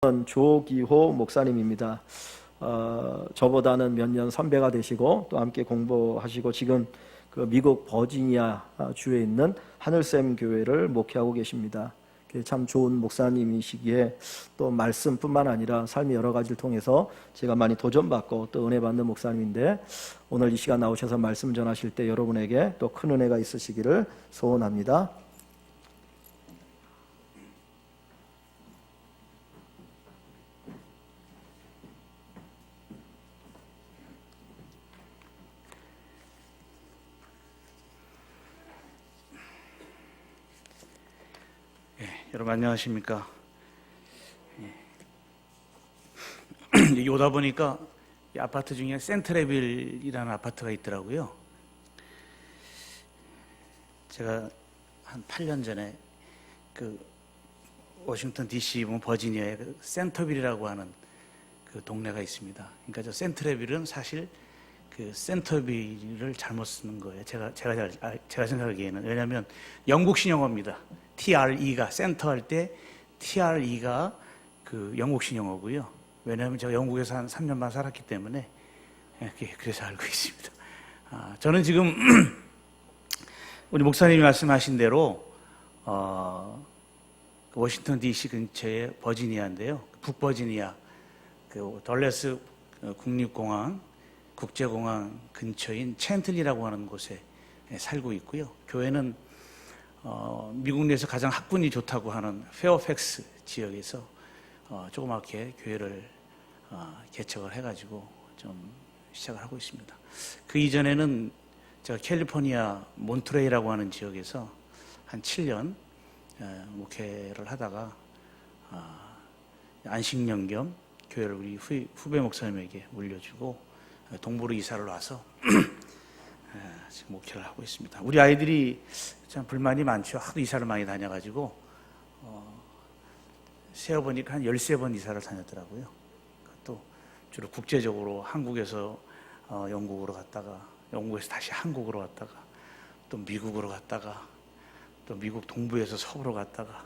조기호 목사님입니다. 저보다는 몇 년 선배가 되시고 또 함께 공부하시고 지금 그 미국 버지니아 주에 있는 하늘샘 교회를 목회하고 계십니다. 참 좋은 목사님이시기에 또 말씀뿐만 아니라 삶의 여러 가지를 통해서 제가 많이 도전받고 또 은혜 받는 목사님인데, 오늘 이 시간 나오셔서 말씀 전하실 때 여러분에게 또 큰 은혜가 있으시기를 소원합니다. 여러분 안녕하십니까? 여기 오다 보니까 이 아파트 중에 센트레빌이라는 아파트가 있더라고요. 제가 한 8년 전에 그 워싱턴 DC 버지니아에 그 센터빌이라고 하는 그 동네가 있습니다. 그러니까 저 센트레빌은 사실 그 센터빌을 잘못 쓰는 거예요. 제가 생각하기에는. 왜냐하면 영국식 영어입니다. TRE가 센터 할 때 TRE가 그 영국식 영어고요. 왜냐하면 제가 영국에서 한 3년 반 살았기 때문에 그래서 알고 있습니다. 저는 지금 우리 목사님이 말씀하신 대로 워싱턴 DC 근처의 버지니아인데요. 북버지니아 그 덜레스 국립공항 국제공항 근처인 챈틀리라고 하는 곳에 살고 있고요. 교회는 미국 내에서 가장 학군이 좋다고 하는 페어팩스 지역에서 조그맣게 교회를 개척을 해가지고 좀 시작을 하고 있습니다. 그 이전에는 제가 캘리포니아 몬트레이라고 하는 지역에서 한 7년 목회를 하다가 안식년 겸 교회를 우리 후배 목사님에게 물려주고 동부로 이사를 와서 지금 목회를 하고 있습니다. 우리 아이들이 참 불만이 많죠. 하도 이사를 많이 다녀가지고 세어보니까 한 13번 이사를 다녔더라고요. 또 주로 국제적으로 한국에서 영국으로 갔다가 영국에서 다시 한국으로 갔다가 또 미국으로 갔다가 또 미국 동부에서 서부로 갔다가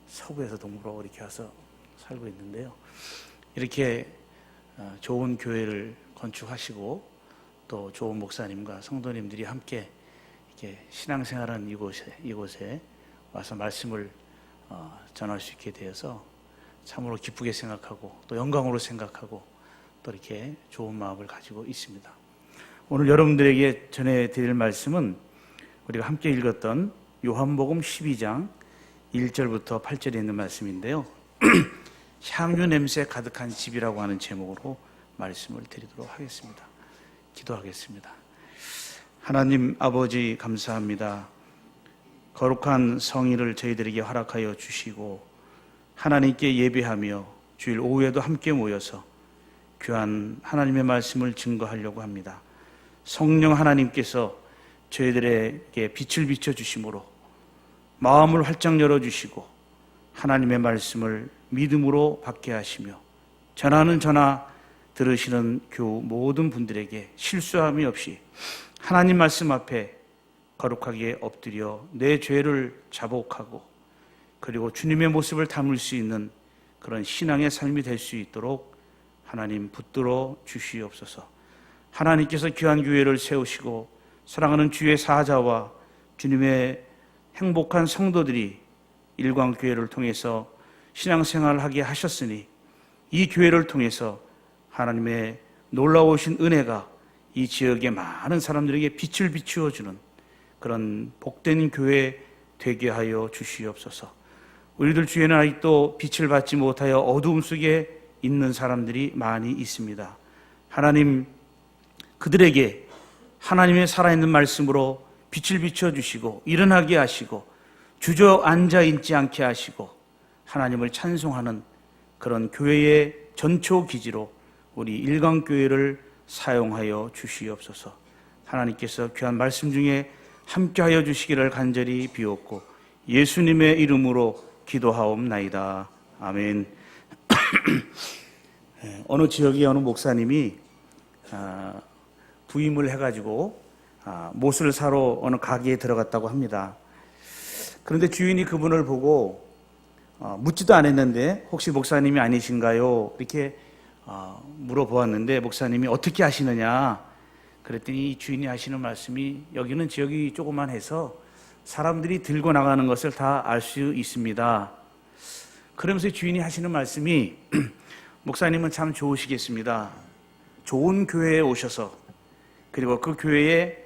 서부에서 동부로 이렇게 와서 살고 있는데요. 이렇게 좋은 교회를 건축하시고 또 좋은 목사님과 성도님들이 함께 이렇게 신앙생활하는 이곳에 와서 말씀을 전할 수 있게 되어서 참으로 기쁘게 생각하고 또 영광으로 생각하고 또 이렇게 좋은 마음을 가지고 있습니다. 오늘 여러분들에게 전해드릴 말씀은 우리가 함께 읽었던 요한복음 12장 1절부터 8절에 있는 말씀인데요. 향유 냄새 가득한 집이라고 하는 제목으로 말씀을 드리도록 하겠습니다. 기도하겠습니다. 하나님 아버지 감사합니다. 거룩한 성의를 저희들에게 허락하여 주시고 하나님께 예배하며 주일 오후에도 함께 모여서 귀한 하나님의 말씀을 증거하려고 합니다. 성령 하나님께서 저희들에게 빛을 비춰주심으로 마음을 활짝 열어주시고 하나님의 말씀을 믿음으로 받게 하시며 전하는 전하 들으시는 교우 모든 분들에게 실수함이 없이 하나님 말씀 앞에 거룩하게 엎드려 내 죄를 자복하고 그리고 주님의 모습을 담을 수 있는 그런 신앙의 삶이 될 수 있도록 하나님 붙들어 주시옵소서. 하나님께서 귀한 교회를 세우시고 사랑하는 주의 사자와 주님의 행복한 성도들이 일광교회를 통해서 신앙생활을 하게 하셨으니 이 교회를 통해서 하나님의 놀라우신 은혜가 이 지역의 많은 사람들에게 빛을 비추어주는 그런 복된 교회 되게 하여 주시옵소서. 우리들 주위에는 아직도 빛을 받지 못하여 어두움 속에 있는 사람들이 많이 있습니다. 하나님, 그들에게 하나님의 살아있는 말씀으로 빛을 비춰주시고 일어나게 하시고 주저앉아 있지 않게 하시고 하나님을 찬송하는 그런 교회의 전초기지로 우리 일광교회를 사용하여 주시옵소서. 하나님께서 귀한 말씀 중에 함께하여 주시기를 간절히 비옵고 예수님의 이름으로 기도하옵나이다. 아멘. 어느 지역의 어느 목사님이 부임을 해가지고 못을 사러 어느 가게에 들어갔다고 합니다. 그런데 주인이 그분을 보고 묻지도 않았는데 혹시 목사님이 아니신가요? 이렇게 물어보았는데 목사님이 어떻게 아시느냐? 그랬더니 주인이 하시는 말씀이 여기는 지역이 조그만 해서 사람들이 들고 나가는 것을 다 알 수 있습니다. 그러면서 주인이 하시는 말씀이 목사님은 참 좋으시겠습니다. 좋은 교회에 오셔서 그리고 그 교회에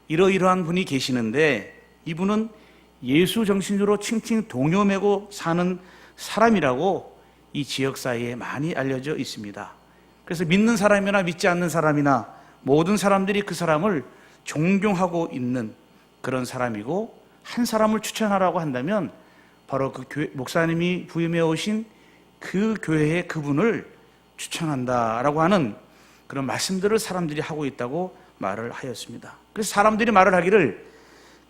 이러이러한 분이 계시는데 이분은 예수 정신으로 칭칭 동요매고 사는 사람이라고 이 지역 사이에 많이 알려져 있습니다. 그래서 믿는 사람이나 믿지 않는 사람이나 모든 사람들이 그 사람을 존경하고 있는 그런 사람이고, 한 사람을 추천하라고 한다면 바로 그 교회, 목사님이 부임해 오신 그 교회의 그분을 추천한다라고 하는 그런 말씀들을 사람들이 하고 있다고 말을 하였습니다. 그래서 사람들이 말을 하기를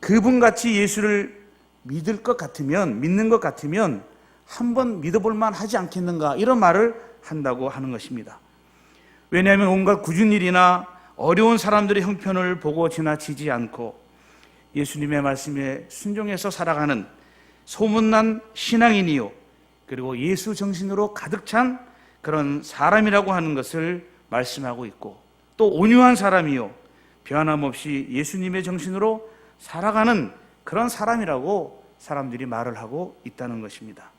그분같이 예수를 믿는 것 같으면 한번 믿어볼 만하지 않겠는가, 이런 말을 한다고 하는 것입니다. 왜냐하면 온갖 굳은 일이나 어려운 사람들의 형편을 보고 지나치지 않고 예수님의 말씀에 순종해서 살아가는 소문난 신앙인이요, 그리고 예수 정신으로 가득 찬 그런 사람이라고 하는 것을 말씀하고 있고, 또 온유한 사람이요, 변함없이 예수님의 정신으로 살아가는 그런 사람이라고 사람들이 말을 하고 있다는 것입니다.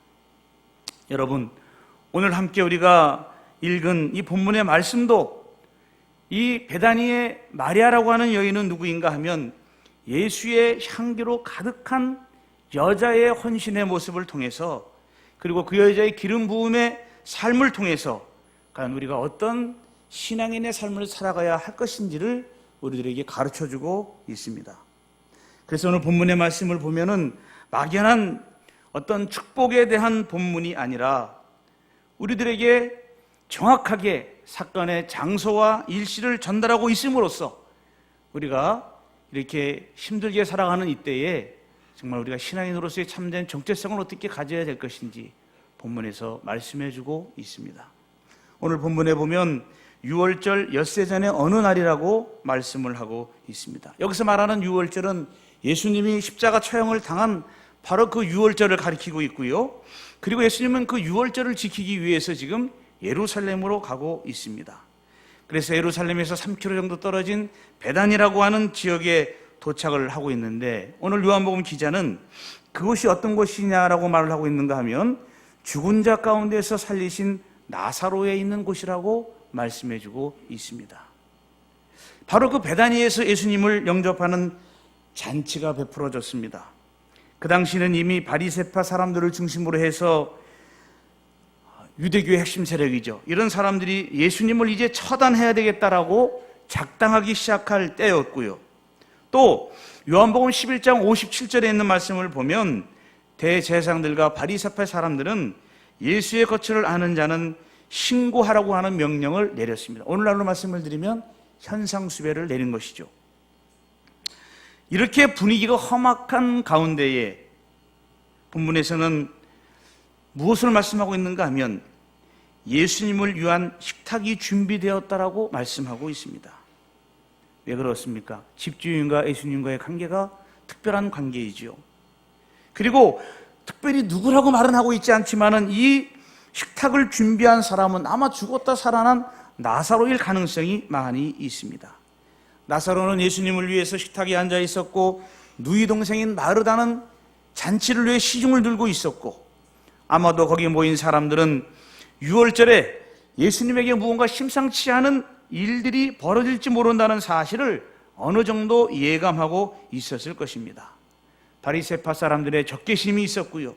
여러분, 오늘 함께 우리가 읽은 이 본문의 말씀도 이 베다니의 마리아라고 하는 여인은 누구인가 하면 예수의 향기로 가득한 여자의 헌신의 모습을 통해서, 그리고 그 여자의 기름 부음의 삶을 통해서 과연 우리가 어떤 신앙인의 삶을 살아가야 할 것인지를 우리들에게 가르쳐주고 있습니다. 그래서 오늘 본문의 말씀을 보면은 막연한 어떤 축복에 대한 본문이 아니라 우리들에게 정확하게 사건의 장소와 일시를 전달하고 있음으로써 우리가 이렇게 힘들게 살아가는 이때에 정말 우리가 신앙인으로서의 참된 정체성을 어떻게 가져야 될 것인지 본문에서 말씀해주고 있습니다. 오늘 본문에 보면 유월절 엿새 전에 어느 날이라고 말씀을 하고 있습니다. 여기서 말하는 유월절은 예수님이 십자가 처형을 당한 바로 그 유월절을 가리키고 있고요. 그리고 예수님은 그 유월절을 지키기 위해서 지금 예루살렘으로 가고 있습니다. 그래서 예루살렘에서 3km 정도 떨어진 베단이라고 하는 지역에 도착을 하고 있는데, 오늘 요한복음 기자는 그곳이 어떤 곳이냐라고 말을 하고 있는가 하면 죽은 자 가운데서 살리신 나사로에 있는 곳이라고 말씀해주고 있습니다. 바로 그 베다니에서 예수님을 영접하는 잔치가 베풀어졌습니다. 그 당시는 이미 바리새파 사람들을 중심으로 해서 유대교의 핵심 세력이죠. 이런 사람들이 예수님을 이제 처단해야 되겠다라고 작당하기 시작할 때였고요. 또 요한복음 11장 57절에 있는 말씀을 보면 대제사장들과 바리새파 사람들은 예수의 거처를 아는 자는 신고하라고 하는 명령을 내렸습니다. 오늘날로 말씀을 드리면 현상수배를 내린 것이죠. 이렇게 분위기가 험악한 가운데에 본문에서는 무엇을 말씀하고 있는가 하면 예수님을 위한 식탁이 준비되었다라고 말씀하고 있습니다. 왜 그렇습니까? 집주인과 예수님과의 관계가 특별한 관계이지요. 그리고 특별히 누구라고 말은 하고 있지 않지만은 이 식탁을 준비한 사람은 아마 죽었다 살아난 나사로일 가능성이 많이 있습니다. 나사로는 예수님을 위해서 식탁에 앉아 있었고, 누이 동생인 마르다는 잔치를 위해 시중을 들고 있었고, 아마도 거기 모인 사람들은 유월절에 예수님에게 무언가 심상치 않은 일들이 벌어질지 모른다는 사실을 어느 정도 예감하고 있었을 것입니다. 바리새파 사람들의 적개심이 있었고요.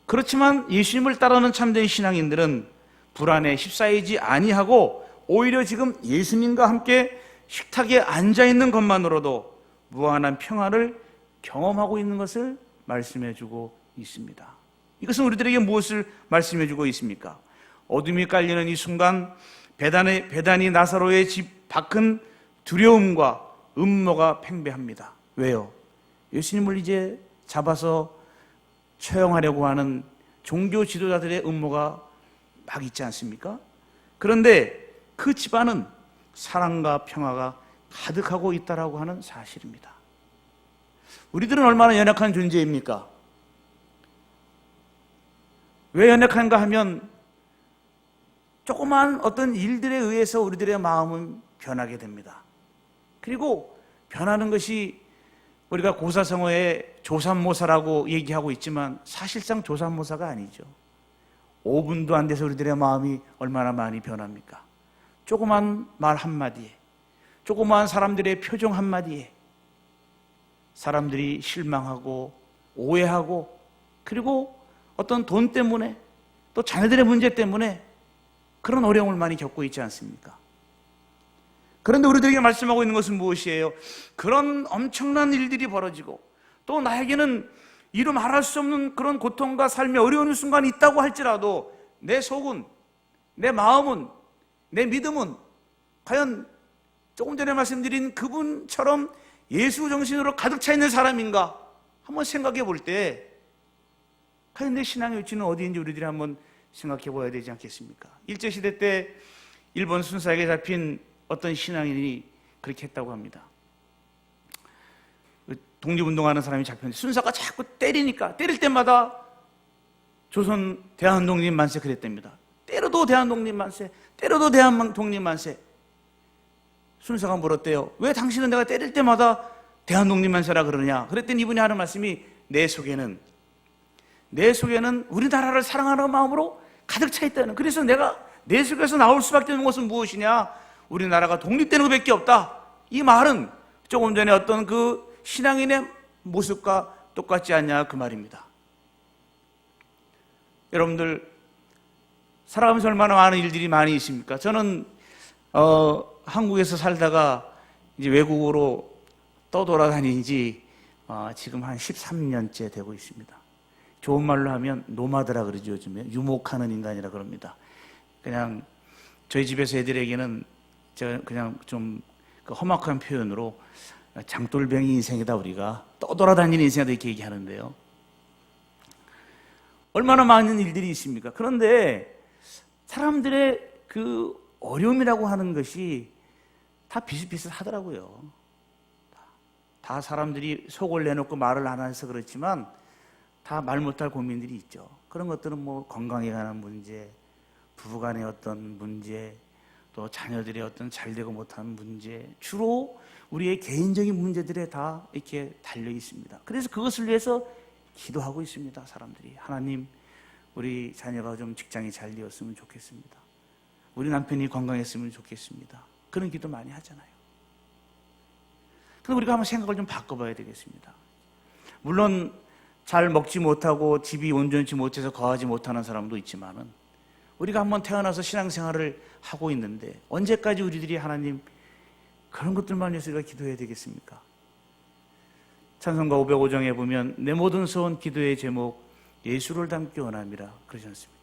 그렇지만 예수님을 따르는 참된 신앙인들은 불안에 휩싸이지 아니하고 오히려 지금 예수님과 함께 식탁에 앉아있는 것만으로도 무한한 평화를 경험하고 있는 것을 말씀해주고 있습니다. 이것은 우리들에게 무엇을 말씀해주고 있습니까? 어둠이 깔리는 이 순간 베다니 나사로의 집 밖은 두려움과 음모가 팽배합니다. 왜요? 예수님을 이제 잡아서 처형하려고 하는 종교 지도자들의 음모가 막 있지 않습니까? 그런데 그 집안은 사랑과 평화가 가득하고 있다라고 하는 사실입니다. 우리들은 얼마나 연약한 존재입니까? 왜 연약한가 하면 조그만 어떤 일들에 의해서 우리들의 마음은 변하게 됩니다. 그리고 변하는 것이 우리가 고사성어에 조삼모사라고 얘기하고 있지만 사실상 조삼모사가 아니죠. 5분도 안 돼서 우리들의 마음이 얼마나 많이 변합니까? 조그만 말 한마디에, 조그만 사람들의 표정 한마디에 사람들이 실망하고 오해하고, 그리고 어떤 돈 때문에 또 자녀들의 문제 때문에 그런 어려움을 많이 겪고 있지 않습니까? 그런데 우리들에게 말씀하고 있는 것은 무엇이에요? 그런 엄청난 일들이 벌어지고 또 나에게는 이루 말할 수 없는 그런 고통과 삶의 어려운 순간이 있다고 할지라도 내 속은, 내 마음은, 내 믿음은 과연 조금 전에 말씀드린 그분처럼 예수 정신으로 가득 차 있는 사람인가 한번 생각해 볼 때 과연 내 신앙의 위치는 어디인지 우리들이 한번 생각해 봐야 되지 않겠습니까? 일제시대 때 일본 순사에게 잡힌 어떤 신앙인이 그렇게 했다고 합니다. 독립운동하는 사람이 잡혔는데 순사가 자꾸 때리니까 때릴 때마다 조선 대한독립 만세 그랬답니다. 때려도 대한독립 만세, 때려도 대한독립 만세. 순사가 물었대요. 왜 당신은 내가 때릴 때마다 대한독립 만세라 그러냐? 그랬더니 이분이 하는 말씀이 내 속에는 우리나라를 사랑하는 마음으로 가득 차 있다는. 그래서 내가 내 속에서 나올 수밖에 없는 것은 무엇이냐? 우리나라가 독립되는 것밖에 없다. 이 말은 조금 전에 어떤 그 신앙인의 모습과 똑같지 않냐 그 말입니다. 여러분들 살아가면서 얼마나 많은 일들이 많이 있습니까? 저는 한국에서 살다가 이제 외국으로 떠돌아다닌 지 지금 한 13년째 되고 있습니다. 좋은 말로 하면 노마드라 그러죠. 요즘에 유목하는 인간이라 그럽니다. 그냥 저희 집에서 애들에게는 제가 그냥 좀 그 험악한 표현으로 장돌뱅이 인생이다, 우리가 떠돌아다니는 인생이다 이렇게 얘기하는데요. 얼마나 많은 일들이 있습니까? 그런데 사람들의 그 어려움이라고 하는 것이 다 비슷비슷하더라고요. 다 사람들이 속을 내놓고 말을 안 해서 그렇지만 다 말 못할 고민들이 있죠. 그런 것들은 뭐 건강에 관한 문제, 부부간의 어떤 문제, 또 자녀들의 어떤 잘되고 못하는 문제, 주로 우리의 개인적인 문제들에 다 이렇게 달려 있습니다. 그래서 그것을 위해서 기도하고 있습니다. 사람들이. 하나님, 우리 자녀가 좀 직장이 잘 되었으면 좋겠습니다. 우리 남편이 건강했으면 좋겠습니다. 그런 기도 많이 하잖아요. 그럼 우리가 한번 생각을 좀 바꿔봐야 되겠습니다. 물론 잘 먹지 못하고 집이 온전치 못해서 거하지 못하는 사람도 있지만은 우리가 한번 태어나서 신앙생활을 하고 있는데 언제까지 우리들이 하나님 그런 것들만 위해서 우리가 기도해야 되겠습니까? 찬송가 505장에 보면 내 모든 소원 기도의 제목 예수를 닮기 원함이라 그러지 않습니까?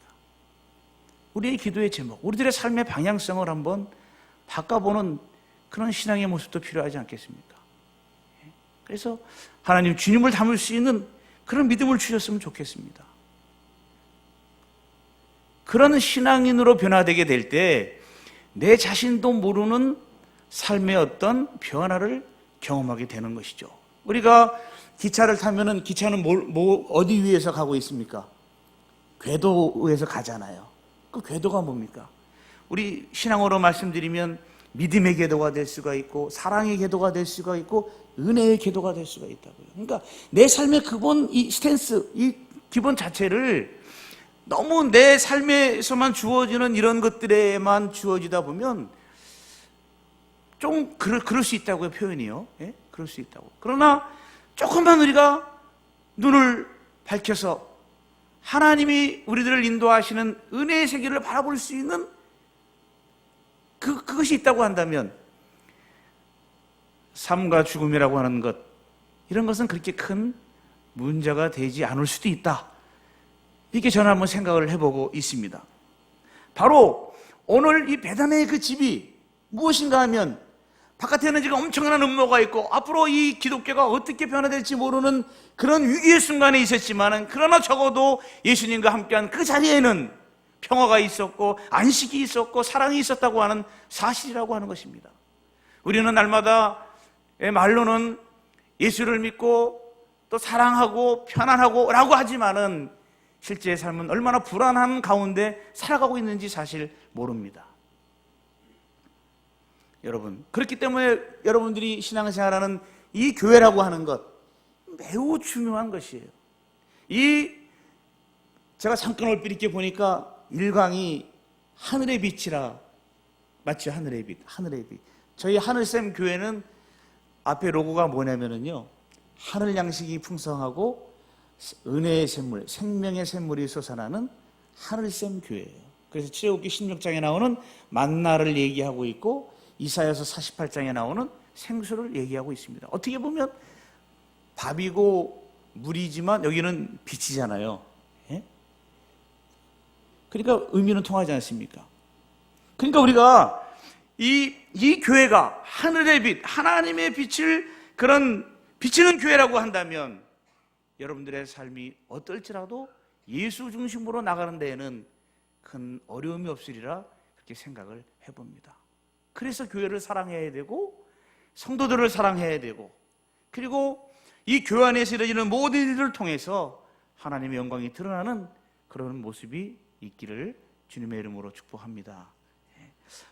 우리의 기도의 제목, 우리들의 삶의 방향성을 한번 바꿔보는 그런 신앙의 모습도 필요하지 않겠습니까? 그래서 하나님 주님을 닮을 수 있는 그런 믿음을 주셨으면 좋겠습니다. 그런 신앙인으로 변화되게 될 때 내 자신도 모르는 삶의 어떤 변화를 경험하게 되는 것이죠. 우리가 기차를 타면은 기차는 어디 위에서 가고 있습니까? 궤도 위에서 가잖아요. 그 궤도가 뭡니까? 우리 신앙으로 말씀드리면 믿음의 궤도가 될 수가 있고 사랑의 궤도가 될 수가 있고 은혜의 궤도가 될 수가 있다고요. 그러니까 내 삶의 기본 이 스탠스, 이 기본 자체를 너무 내 삶에서만 주어지는 이런 것들에만 주어지다 보면 좀 그럴 수 있다고요, 표현이요. 예? 그럴 수 있다고. 그러나 조금만 우리가 눈을 밝혀서 하나님이 우리들을 인도하시는 은혜의 세계를 바라볼 수 있는 그것이 있다고 한다면 삶과 죽음이라고 하는 것, 이런 것은 그렇게 큰 문제가 되지 않을 수도 있다. 이렇게 저는 한번 생각을 해보고 있습니다. 바로 오늘 이 베단의 그 집이 무엇인가 하면 바깥에는 지금 엄청난 음모가 있고 앞으로 이 기독교가 어떻게 변화될지 모르는 그런 위기의 순간에 있었지만 그러나 적어도 예수님과 함께한 그 자리에는 평화가 있었고 안식이 있었고 사랑이 있었다고 하는 사실이라고 하는 것입니다. 우리는 날마다 말로는 예수를 믿고 또 사랑하고 편안하고 라고 하지만은 실제 삶은 얼마나 불안한 가운데 살아가고 있는지 사실 모릅니다. 여러분, 그렇기 때문에 여러분들이 신앙생활하는 이 교회라고 하는 것 매우 중요한 것이에요. 제가 잠깐 얼핏 이렇게 보니까 일광이 하늘의 빛이라, 맞죠? 하늘의 빛, 하늘의 빛. 저희 하늘샘 교회는 앞에 로고가 뭐냐면요, 하늘 양식이 풍성하고 은혜의 샘물, 생명의 샘물이 솟아나는 하늘샘 교회예요. 그래서 출애굽기 16장에 나오는 만나를 얘기하고 있고 이사야서 48장에 나오는 생수를 얘기하고 있습니다. 어떻게 보면 밥이고 물이지만 여기는 빛이잖아요. 예? 그러니까 의미는 통하지 않습니까? 그러니까 우리가 이 교회가 하늘의 빛, 하나님의 빛을 그런 비치는 교회라고 한다면 여러분들의 삶이 어떨지라도 예수 중심으로 나가는 데에는 큰 어려움이 없으리라 그렇게 생각을 해봅니다. 그래서 교회를 사랑해야 되고 성도들을 사랑해야 되고, 그리고 이 교회 안에서 이루어지는 모든 일을 통해서 하나님의 영광이 드러나는 그런 모습이 있기를 주님의 이름으로 축복합니다.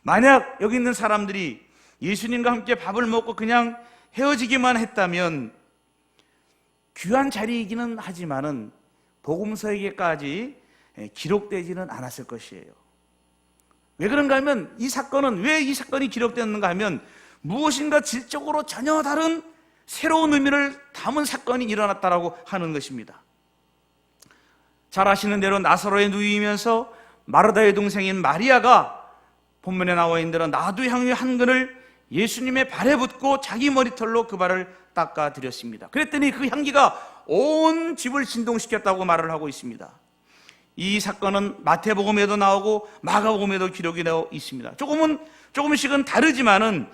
만약 여기 있는 사람들이 예수님과 함께 밥을 먹고 그냥 헤어지기만 했다면 귀한 자리이기는 하지만은 복음서에게까지 기록되지는 않았을 것이에요. 왜 그런가 하면 왜 이 사건이 기록되었는가 하면 무엇인가 질적으로 전혀 다른 새로운 의미를 담은 사건이 일어났다라고 하는 것입니다. 잘 아시는 대로 나사로의 누이면서 마르다의 동생인 마리아가 본문에 나와 있는 대로 나두 향유 한 근을 예수님의 발에 붓고 자기 머리털로 그 발을 닦아 드렸습니다. 그랬더니 그 향기가 온 집을 진동시켰다고 말을 하고 있습니다. 이 사건은 마태복음에도 나오고 마가복음에도 기록이 되어 있습니다. 조금씩은 다르지만은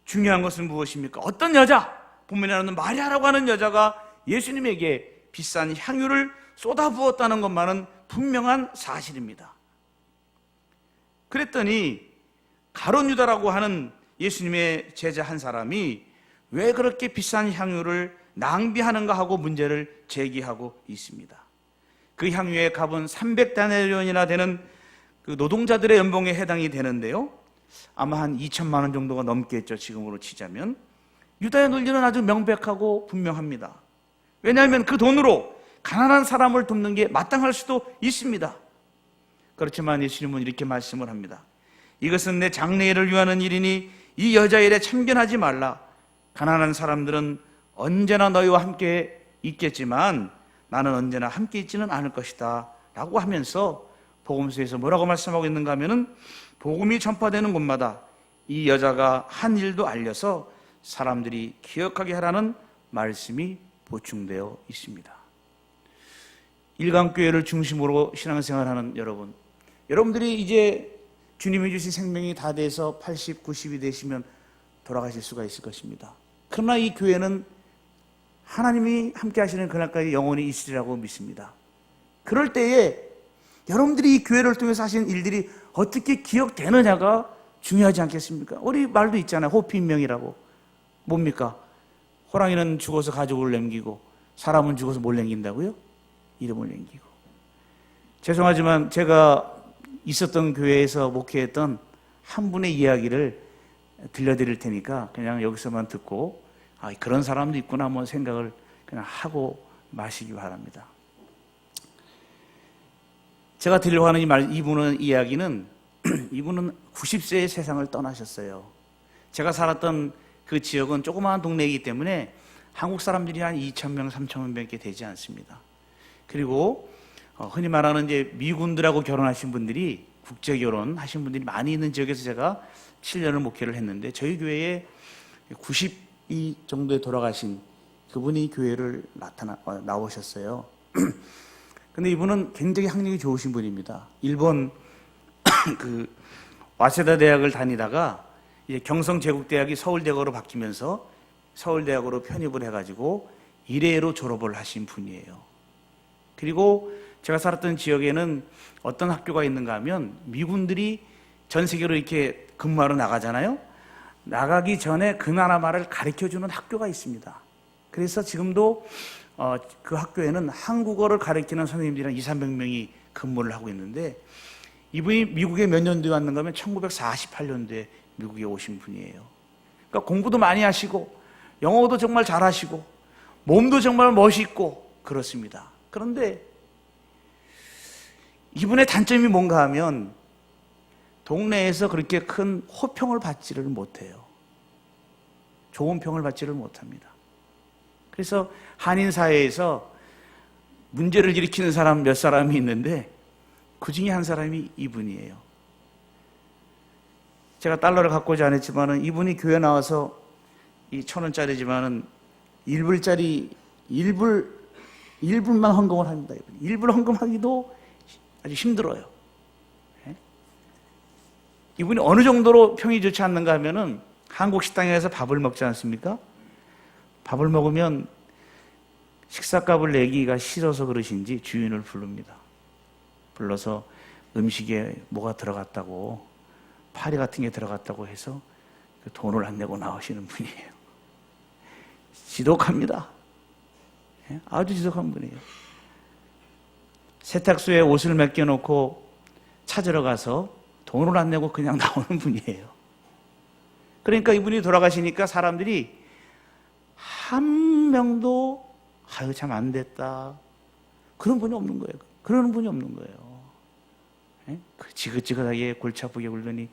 중요한 것은 무엇입니까? 어떤 여자, 본문에 나오는 마리아라고 하는 여자가 예수님에게 비싼 향유를 쏟아부었다는 것만은 분명한 사실입니다. 그랬더니 가룟 유다라고 하는 예수님의 제자 한 사람이 왜 그렇게 비싼 향유를 낭비하는가 하고 문제를 제기하고 있습니다. 그 향유의 값은 300다나리온이나 되는 그 노동자들의 연봉에 해당이 되는데요, 아마 한 2천만 원 정도가 넘겠죠. 지금으로 치자면. 유다의 논리는 아주 명백하고 분명합니다. 왜냐하면 그 돈으로 가난한 사람을 돕는 게 마땅할 수도 있습니다. 그렇지만 예수님은 이렇게 말씀을 합니다. 이것은 내 장래일을 위하는 일이니 이 여자 일에 참견하지 말라. 가난한 사람들은 언제나 너희와 함께 있겠지만 나는 언제나 함께 있지는 않을 것이다 라고 하면서 복음서에서 뭐라고 말씀하고 있는가 하면은 복음이 전파되는 곳마다 이 여자가 한 일도 알려서 사람들이 기억하게 하라는 말씀이 보충되어 있습니다. 일강교회를 중심으로 신앙생활하는 여러분들이 이제 주님이 주신 생명이 다 돼서 80, 90이 되시면 돌아가실 수가 있을 것입니다. 그러나 이 교회는 하나님이 함께 하시는 그날까지 영원히 있으리라고 믿습니다. 그럴 때에 여러분들이 이 교회를 통해서 하신 일들이 어떻게 기억되느냐가 중요하지 않겠습니까? 우리 말도 있잖아요. 호피인명이라고. 뭡니까? 호랑이는 죽어서 가족을 남기고 사람은 죽어서 뭘 남긴다고요? 이름을 남기고. 죄송하지만 제가 있었던 교회에서 목회했던 한 분의 이야기를 들려드릴 테니까 그냥 여기서만 듣고 그런 사람도 있구나 한번 생각을 그냥 하고 마시기 바랍니다. 제가 들려고 하는 이분은 90세의 세상을 떠나셨어요. 제가 살았던 그 지역은 조그마한 동네이기 때문에 한국 사람들이 한 2,000명, 3,000명밖에 되지 않습니다. 그리고 흔히 말하는 이제 미군들하고 결혼하신 분들이, 국제 결혼하신 분들이 많이 있는 지역에서 제가 7년을 목회를 했는데 저희 교회에 90이 정도에 돌아가신 그분이 교회를 나오셨어요. 근데 이분은 굉장히 학력이 좋으신 분입니다. 일본 그 와세다 대학을 다니다가 이제 경성제국대학이 서울대학으로 바뀌면서 서울대학으로 편입을 해가지고 이래로 졸업을 하신 분이에요. 그리고 제가 살았던 지역에는 어떤 학교가 있는가 하면 미군들이 전 세계로 이렇게 근무하러 나가잖아요. 나가기 전에 그 나라 말을 가르쳐주는 학교가 있습니다. 그래서 지금도 그 학교에는 한국어를 가르치는 선생님들이 한 200~300명이 근무를 하고 있는데, 이분이 미국에 몇 년도에 왔는가 하면 1948년도에 미국에 오신 분이에요. 그러니까 공부도 많이 하시고 영어도 정말 잘하시고 몸도 정말 멋있고 그렇습니다. 그런데 이분의 단점이 뭔가 하면 동네에서 그렇게 큰 호평을 받지를 못해요. 좋은 평을 받지를 못합니다. 그래서 한인 사회에서 문제를 일으키는 사람 몇 사람이 있는데 그 중에 한 사람이 이분이에요. 제가 달러를 갖고 오지 않았지만은 이분이 교회 나와서 이 1,000원짜리지만은 1불짜리 1불만 헌금을 합니다. 1불 헌금하기도 아주 힘들어요. 이분이 어느 정도로 평이 좋지 않는가 하면은 한국 식당에 가서 밥을 먹지 않습니까? 밥을 먹으면 식사값을 내기가 싫어서 그러신지 주인을 부릅니다. 불러서 음식에 뭐가 들어갔다고, 파리 같은 게 들어갔다고 해서 그 돈을 안 내고 나오시는 분이에요. 지독합니다. 아주 지독한 분이에요. 세탁소에 옷을 맡겨놓고 찾으러 가서 돈을 안 내고 그냥 나오는 분이에요. 그러니까 이분이 돌아가시니까 사람들이 한 명도 아유 참 안 됐다 그런 분이 없는 거예요. 그러는 분이 없는 거예요. 그 지긋지긋하게 골치 아프게 굴더니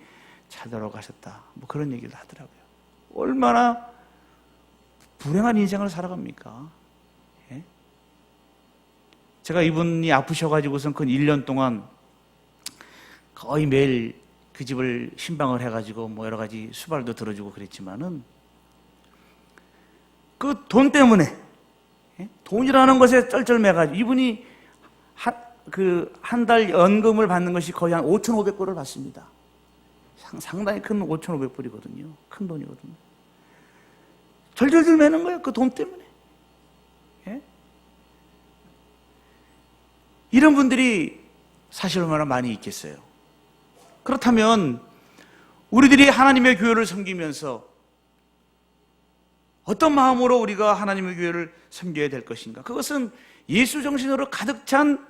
찾으러 가셨다 뭐 그런 얘기를 하더라고요. 얼마나 불행한 인생을 살아갑니까? 제가 이분이 아프셔가지고선 그 1년 동안 거의 매일 그 집을 신방을 해가지고 뭐 여러 가지 수발도 들어주고 그랬지만은 그 돈 때문에, 돈이라는 것에 쩔쩔매가지고 이분이 한 달 연금을 받는 것이 거의 한 5,500불을 받습니다. 상당히 큰 5,500불이거든요. 큰 돈이거든요. 절절절 매는 거예요. 그 돈 때문에. 이런 분들이 사실 얼마나 많이 있겠어요. 그렇다면 우리들이 하나님의 교회를 섬기면서 어떤 마음으로 우리가 하나님의 교회를 섬겨야 될 것인가? 그것은 예수 정신으로 가득 찬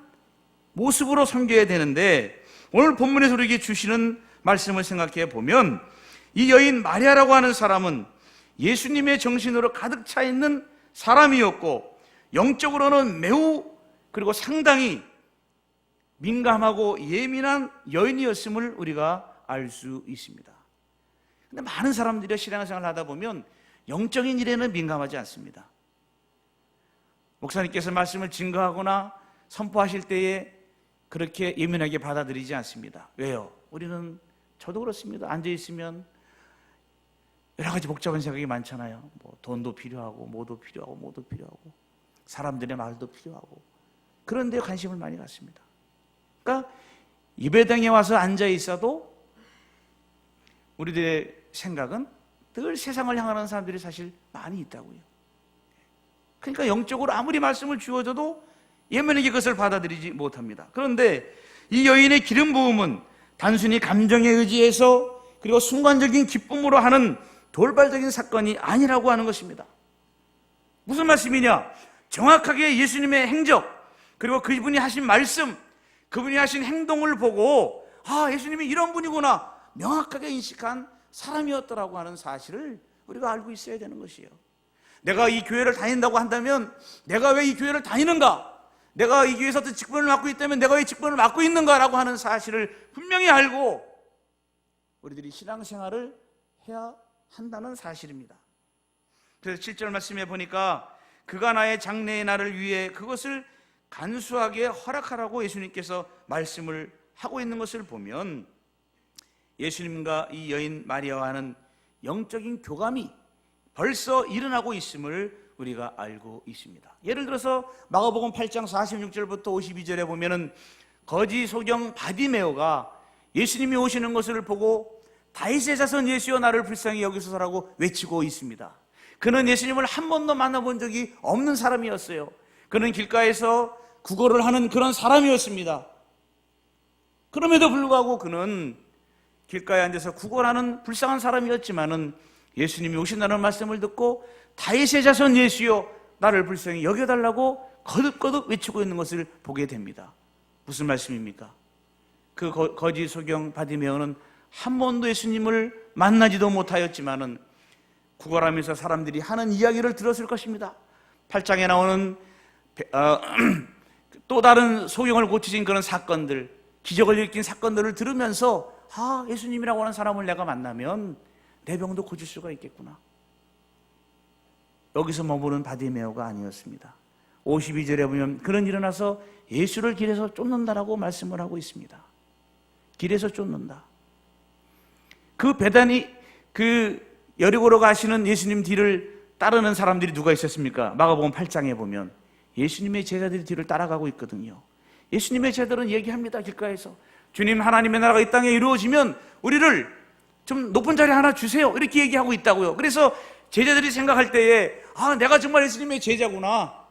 모습으로 섬겨야 되는데, 오늘 본문에서 우리에게 주시는 말씀을 생각해 보면 이 여인 마리아라고 하는 사람은 예수님의 정신으로 가득 차 있는 사람이었고, 영적으로는 매우 그리고 상당히 민감하고 예민한 여인이었음을 우리가 알 수 있습니다. 근데 많은 사람들이 신앙생활을 하다 보면 영적인 일에는 민감하지 않습니다. 목사님께서 말씀을 증거하거나 선포하실 때에 그렇게 예민하게 받아들이지 않습니다. 왜요? 우리는, 저도 그렇습니다. 앉아있으면 여러 가지 복잡한 생각이 많잖아요. 뭐 돈도 필요하고 뭐도 필요하고 뭐도 필요하고 사람들의 말도 필요하고, 그런 데 관심을 많이 갖습니다. 그러니까 예배당에 와서 앉아 있어도 우리들의 생각은 늘 세상을 향하는 사람들이 사실 많이 있다고요. 그러니까 영적으로 아무리 말씀을 주어져도 예민하게 그것을 받아들이지 못합니다. 그런데 이 여인의 기름 부음은 단순히 감정에 의지해서 그리고 순간적인 기쁨으로 하는 돌발적인 사건이 아니라고 하는 것입니다. 무슨 말씀이냐? 정확하게 예수님의 행적, 그리고 그분이 하신 말씀, 그분이 하신 행동을 보고 예수님이 이런 분이구나 명확하게 인식한 사람이었더라고 하는 사실을 우리가 알고 있어야 되는 것이에요. 내가 이 교회를 다닌다고 한다면 내가 왜 이 교회를 다니는가? 내가 이 교회에서 어떤 직분을 맡고 있다면 내가 왜 직분을 맡고 있는가라고 하는 사실을 분명히 알고 우리들이 신앙생활을 해야 한다는 사실입니다. 그래서 7절 말씀에 보니까 그가 나의 장래의 날을 위해 그것을 간수하게 허락하라고 예수님께서 말씀을 하고 있는 것을 보면 예수님과 이 여인 마리아와는 영적인 교감이 벌써 일어나고 있음을 우리가 알고 있습니다. 예를 들어서 마가복음 8장 46절부터 52절에 보면은 거지 소경 바디메오가 예수님이 오시는 것을 보고 다윗의 자손 예수여 나를 불쌍히 여기소서라고 외치고 있습니다. 그는 예수님을 한 번도 만나본 적이 없는 사람이었어요. 그는 길가에서 구걸을 하는 그런 사람이었습니다. 그럼에도 불구하고 그는 길가에 앉아서 구걸하는 불쌍한 사람이었지만은 예수님이 오신다는 말씀을 듣고 다윗의 자손 예수여 나를 불쌍히 여겨달라고 거듭거듭 외치고 있는 것을 보게 됩니다. 무슨 말씀입니까? 그 거지 소경 바디메오는 한 번도 예수님을 만나지도 못하였지만은 구걸하면서 사람들이 하는 이야기를 들었을 것입니다. 8장에 나오는 또 다른 소경을 고치신 그런 사건들, 기적을 일으킨 사건들을 들으면서 예수님이라고 하는 사람을 내가 만나면 내 병도 고칠 수가 있겠구나. 여기서 머무는 바디메오가 아니었습니다. 52절에 보면 그는 일어나서 예수를 길에서 쫓는다라고 말씀을 하고 있습니다. 길에서 쫓는다. 그 베다니 그 여리고로 가시는 예수님 뒤를 따르는 사람들이 누가 있었습니까? 마가복음 8장에 보면 예수님의 제자들이 뒤를 따라가고 있거든요. 예수님의 제자들은 얘기합니다. 길가에서 주님, 하나님의 나라가 이 땅에 이루어지면 우리를 좀 높은 자리 하나 주세요, 이렇게 얘기하고 있다고요. 그래서 제자들이 생각할 때에 내가 정말 예수님의 제자구나,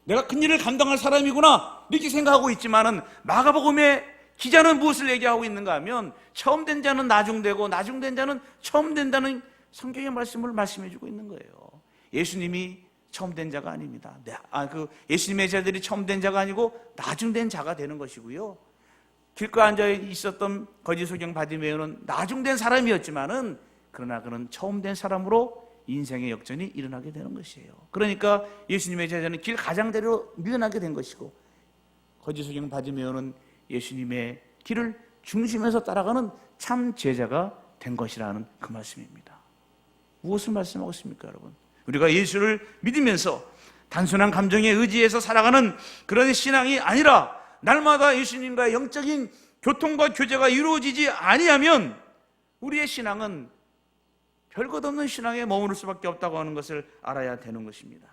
내가 큰 일을 감당할 사람이구나, 이렇게 생각하고 있지만은 마가복음의 기자는 무엇을 얘기하고 있는가 하면 처음 된 자는 나중되고 나중된 자는 처음 된다는 성경의 말씀을 말씀해주고 있는 거예요. 예수님이 처음 된 자가 아닙니다. 예수님의 제자들이 처음 된 자가 아니고 나중된 자가 되는 것이고요. 길가에 앉아 있었던 거지 소경 바디메오는 나중된 사람이었지만은 그러나 그는 처음 된 사람으로 인생의 역전이 일어나게 되는 것이에요. 그러니까 예수님의 제자는 길 가장대로 밀려나게 된 것이고, 거지 소경 바디메오는 예수님의 길을 중심에서 따라가는 참 제자가 된 것이라는 그 말씀입니다. 무엇을 말씀하고 있습니까, 여러분? 우리가 예수를 믿으면서 단순한 감정에 의지해서 살아가는 그런 신앙이 아니라 날마다 예수님과의 영적인 교통과 교제가 이루어지지 아니하면 우리의 신앙은 별것 없는 신앙에 머무를 수밖에 없다고 하는 것을 알아야 되는 것입니다.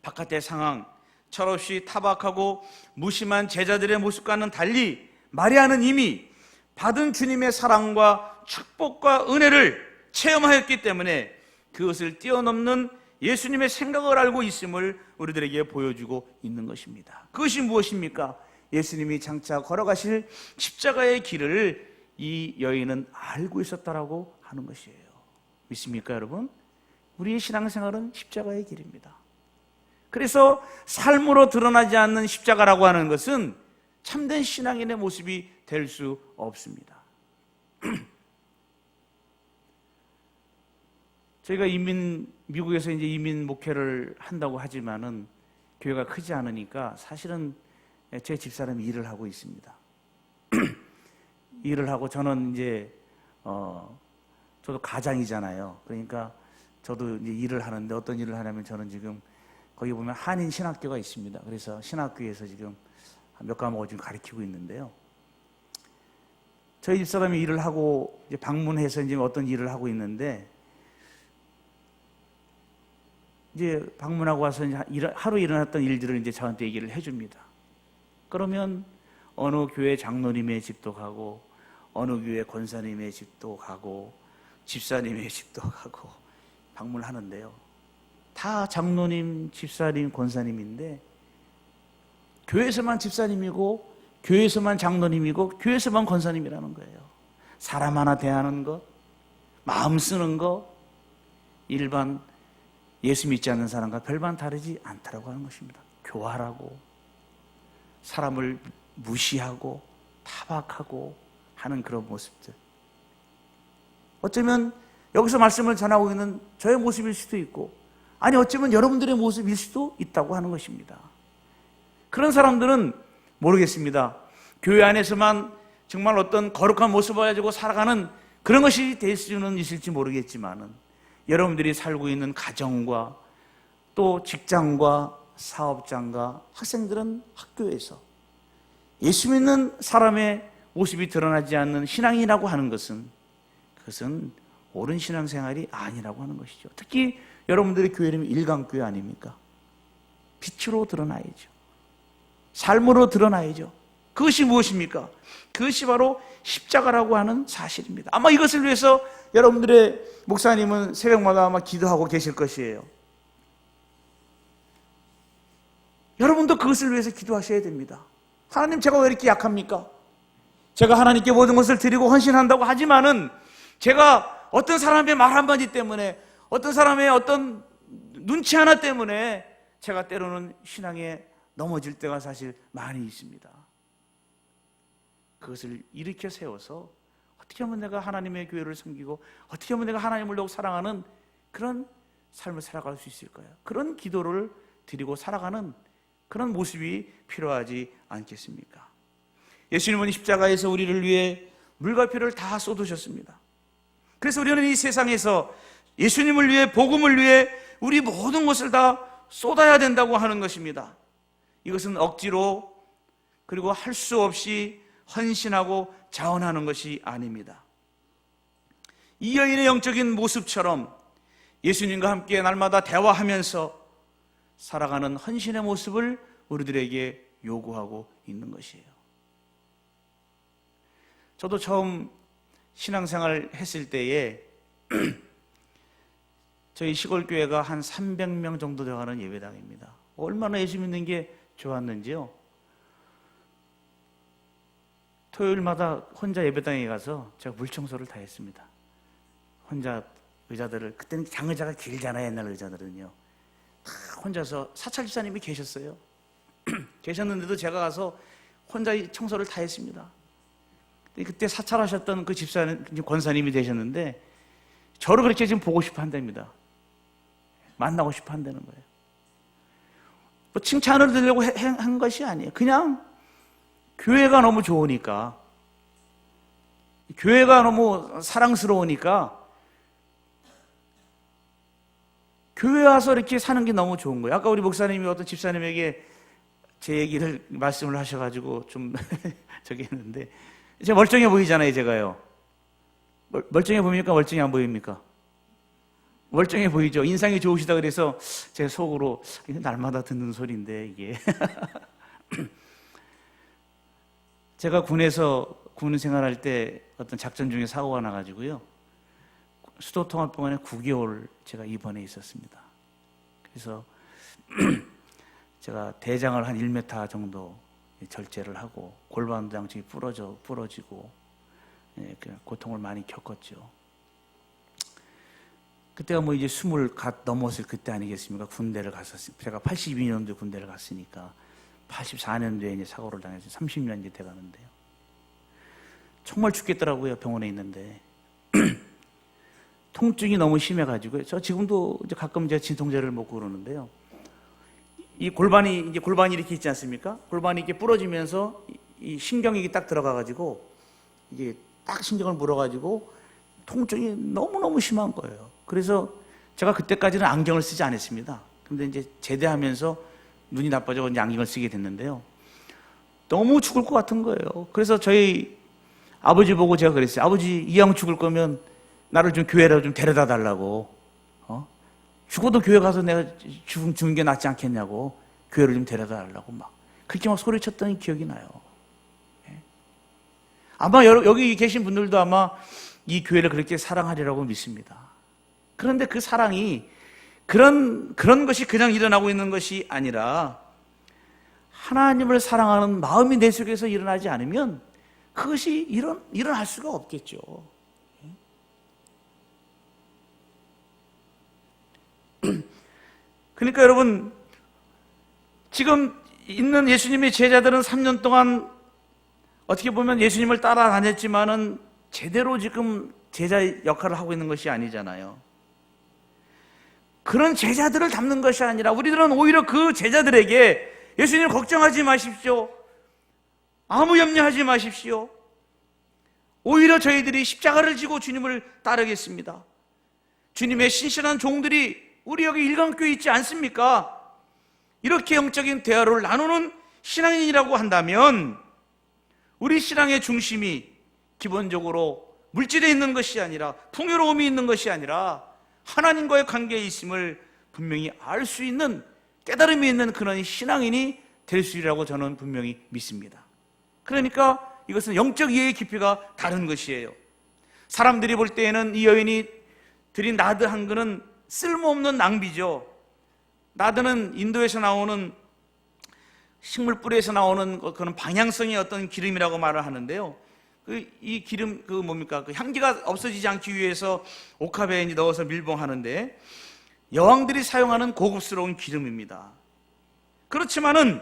바깥의 상황, 철없이 타박하고 무심한 제자들의 모습과는 달리 마리아는 이미 받은 주님의 사랑과 축복과 은혜를 체험하였기 때문에 그것을 뛰어넘는 예수님의 생각을 알고 있음을 우리들에게 보여주고 있는 것입니다. 그것이 무엇입니까? 예수님이 장차 걸어가실 십자가의 길을 이 여인은 알고 있었다라고 하는 것이에요. 믿습니까, 여러분? 우리의 신앙생활은 십자가의 길입니다. 그래서 삶으로 드러나지 않는 십자가라고 하는 것은 참된 신앙인의 모습이 될 수 없습니다. 저희가 미국에서 이제 이민 목회를 한다고 하지만은 교회가 크지 않으니까 사실은 제 집사람이 일을 하고 있습니다. 일을 하고 저는 이제 저도 가장이잖아요. 그러니까 저도 이제 일을 하는데 어떤 일을 하냐면 저는 지금 거기 보면 한인 신학교가 있습니다. 그래서 신학교에서 지금 몇 과목을 지금 가르치고 있는데요. 저희 집사람이 일을 하고 이제 방문해서 이제 어떤 일을 하고 있는데 이제 방문하고 와서 이제 하루 일어났던 일들을 이제 저한테 얘기를 해줍니다. 그러면 어느 교회 장로님의 집도 가고 어느 교회 권사님의 집도 가고 집사님의 집도 가고 방문하는데요. 다 장로님, 집사님, 권사님인데 교회에서만 집사님이고 교회에서만 장로님이고 교회에서만 권사님이라는 거예요. 사람 하나 대하는 것, 마음 쓰는 것, 일반 예수 믿지 않는 사람과 별반 다르지 않다라고 하는 것입니다. 교활하고 사람을 무시하고 타박하고 하는 그런 모습들. 어쩌면 여기서 말씀을 전하고 있는 저의 모습일 수도 있고, 아니 어쩌면 여러분들의 모습일 수도 있다고 하는 것입니다. 그런 사람들은 모르겠습니다. 교회 안에서만 정말 어떤 거룩한 모습을 가지고 살아가는 그런 것이 될 수는 있을지 모르겠지만은 여러분들이 살고 있는 가정과 또 직장과 사업장과 학생들은 학교에서 예수 믿는 사람의 모습이 드러나지 않는 신앙이라고 하는 것은 그것은 옳은 신앙생활이 아니라고 하는 것이죠. 특히 여러분들의 교회 이름이 일강교회 아닙니까? 빛으로 드러나야죠. 삶으로 드러나야죠. 그것이 무엇입니까? 그것이 바로 십자가라고 하는 사실입니다. 아마 이것을 위해서 여러분들의 목사님은 새벽마다 아마 기도하고 계실 것이에요. 여러분도 그것을 위해서 기도하셔야 됩니다. 하나님, 제가 왜 이렇게 약합니까? 제가 하나님께 모든 것을 드리고 헌신한다고 하지만은 제가 어떤 사람의 말 한마디 때문에, 어떤 사람의 어떤 눈치 하나 때문에 제가 때로는 신앙에 넘어질 때가 사실 많이 있습니다. 그것을 일으켜 세워서 어떻게 하면 내가 하나님의 교회를 섬기고 어떻게 하면 내가 하나님을 더욱 사랑하는 그런 삶을 살아갈 수 있을까요? 그런 기도를 드리고 살아가는 그런 모습이 필요하지 않겠습니까? 예수님은 십자가에서 우리를 위해 물과 피를 다 쏟으셨습니다. 그래서 우리는 이 세상에서 예수님을 위해, 복음을 위해 우리 모든 것을 다 쏟아야 된다고 하는 것입니다. 이것은 억지로 그리고 할 수 없이 헌신하고 자원하는 것이 아닙니다. 이 여인의 영적인 모습처럼 예수님과 함께 날마다 대화하면서 살아가는 헌신의 모습을 우리들에게 요구하고 있는 것이에요. 저도 처음 신앙생활 했을 때에 저희 시골교회가 한 300명 정도 되어가는 예배당입니다. 얼마나 예수 믿는 게 좋았는지요. 토요일마다 혼자 예배당에 가서 제가 물청소를 다 했습니다. 혼자 의자들을, 그때는 장의자가 길잖아요, 옛날 의자들은요. 다 혼자서, 사찰 집사님이 계셨어요. 계셨는데도 제가 가서 혼자 이 청소를 다 했습니다. 그때 사찰하셨던 그 집사님, 권사님이 되셨는데 저를 그렇게 지금 보고 싶어 한답니다. 만나고 싶어 한다는 거예요. 뭐 칭찬을 드리려고 한 것이 아니에요. 그냥 교회가 너무 좋으니까, 교회가 너무 사랑스러우니까 교회 와서 이렇게 사는 게 너무 좋은 거예요. 아까 우리 목사님이 어떤 집사님에게 제 얘기를 말씀을 하셔가지고 좀 저기 했는데, 제가 멀쩡해 보이잖아요, 제가요. 멀쩡해 보입니까? 멀쩡해 안 보입니까? 멀쩡해 보이죠? 인상이 좋으시다 그래서 제 속으로 날마다 듣는 소리인데 이게 제가 군에서 군 생활할 때 어떤 작전 중에 사고가 나가지고요, 수도 통합병원에 9개월 제가 입원해 있었습니다. 그래서 제가 대장을 한 1m 정도 절제를 하고 골반 장축이 부러지고, 고통을 많이 겪었죠. 그때가 뭐 이제 20 갓 넘었을 그때 아니겠습니까? 군대를 갔었습니다. 제가 82년도에 군대를 갔으니까 84년도에 이제 사고를 당해서 30년 이제 돼가는데요. 정말 죽겠더라고요, 병원에 있는데. 통증이 너무 심해가지고, 저 지금도 이제 가끔 제가 진통제를 먹고 그러는데요. 이 골반이 이렇게 있지 않습니까? 골반이 이렇게 부러지면서 이 신경이 딱 들어가가지고, 이게 딱 신경을 물어가지고, 통증이 너무너무 심한 거예요. 그래서 제가 그때까지는 안경을 쓰지 않았습니다. 근데 이제 제대하면서 눈이 나빠져서 이제 안경을 쓰게 됐는데요. 너무 죽을 것 같은 거예요. 그래서 저희 아버지 보고 제가 그랬어요. 아버지, 이왕 죽을 거면 나를 좀 교회로 좀 데려다 달라고. 죽어도 교회 가서 내가 죽은 게 낫지 않겠냐고. 교회를 좀 데려다 달라고 막 그렇게 막 소리쳤던 기억이 나요. 아마 여기 계신 분들도 아마 이 교회를 그렇게 사랑하리라고 믿습니다. 그런데 그 사랑이 그런 것이 그냥 일어나고 있는 것이 아니라 하나님을 사랑하는 마음이 내 속에서 일어나지 않으면 그것이 일어날 수가 없겠죠. 그러니까 여러분, 지금 있는 예수님의 제자들은 3년 동안 어떻게 보면 예수님을 따라다녔지만은 제대로 지금 제자 역할을 하고 있는 것이 아니잖아요. 그런 제자들을 닮는 것이 아니라 우리들은 오히려 그 제자들에게 예수님 걱정하지 마십시오. 아무 염려하지 마십시오. 오히려 저희들이 십자가를 지고 주님을 따르겠습니다. 주님의 신실한 종들이 우리 여기 일강교회 있지 않습니까? 이렇게 영적인 대화를 나누는 신앙인이라고 한다면 우리 신앙의 중심이 기본적으로 물질에 있는 것이 아니라, 풍요로움이 있는 것이 아니라 하나님과의 관계에 있음을 분명히 알 수 있는, 깨달음이 있는 그런 신앙인이 될 수 있으리라고 저는 분명히 믿습니다. 그러니까 이것은 영적 이해의 깊이가 다른 것이에요. 사람들이 볼 때에는 이 여인이 드린 나드 한 그는 쓸모없는 낭비죠. 나드는 인도에서 나오는 식물 뿌리에서 나오는 그런 방향성의 어떤 기름이라고 말을 하는데요. 이 기름 뭡니까? 그 향기가 없어지지 않기 위해서 옥합에 넣어서 밀봉하는데, 여왕들이 사용하는 고급스러운 기름입니다. 그렇지만은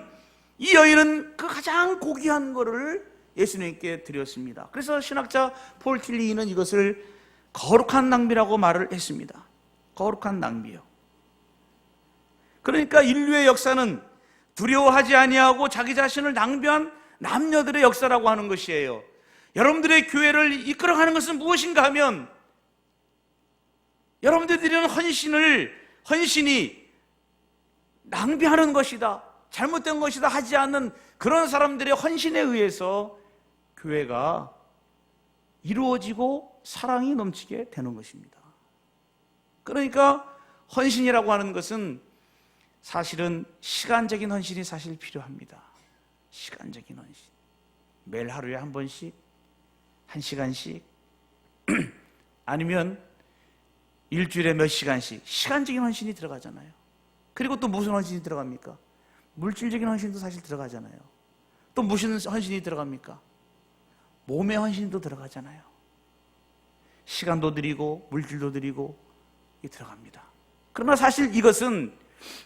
이 여인은 그 가장 고귀한 거를 예수님께 드렸습니다. 그래서 신학자 폴 틸리는 이것을 거룩한 낭비라고 말을 했습니다. 거룩한 낭비요. 그러니까 인류의 역사는 두려워하지 아니하고 자기 자신을 낭비한 남녀들의 역사라고 하는 것이에요. 여러분들의 교회를 이끌어가는 것은 무엇인가 하면 여러분들이 드리는 헌신이 낭비하는 것이다, 잘못된 것이다 하지 않는 그런 사람들의 헌신에 의해서 교회가 이루어지고 사랑이 넘치게 되는 것입니다. 그러니까 헌신이라고 하는 것은 사실은 시간적인 헌신이 사실 필요합니다. 시간적인 헌신. 매일 하루에 한 번씩, 1시간씩 아니면 일주일에 몇 시간씩 시간적인 헌신이 들어가잖아요. 그리고 또 무슨 헌신이 들어갑니까? 물질적인 헌신도 사실 들어가잖아요. 또 무슨 헌신이 들어갑니까? 몸의 헌신도 들어가잖아요. 시간도 드리고 물질도 드리고 이 들어갑니다. 그러나 사실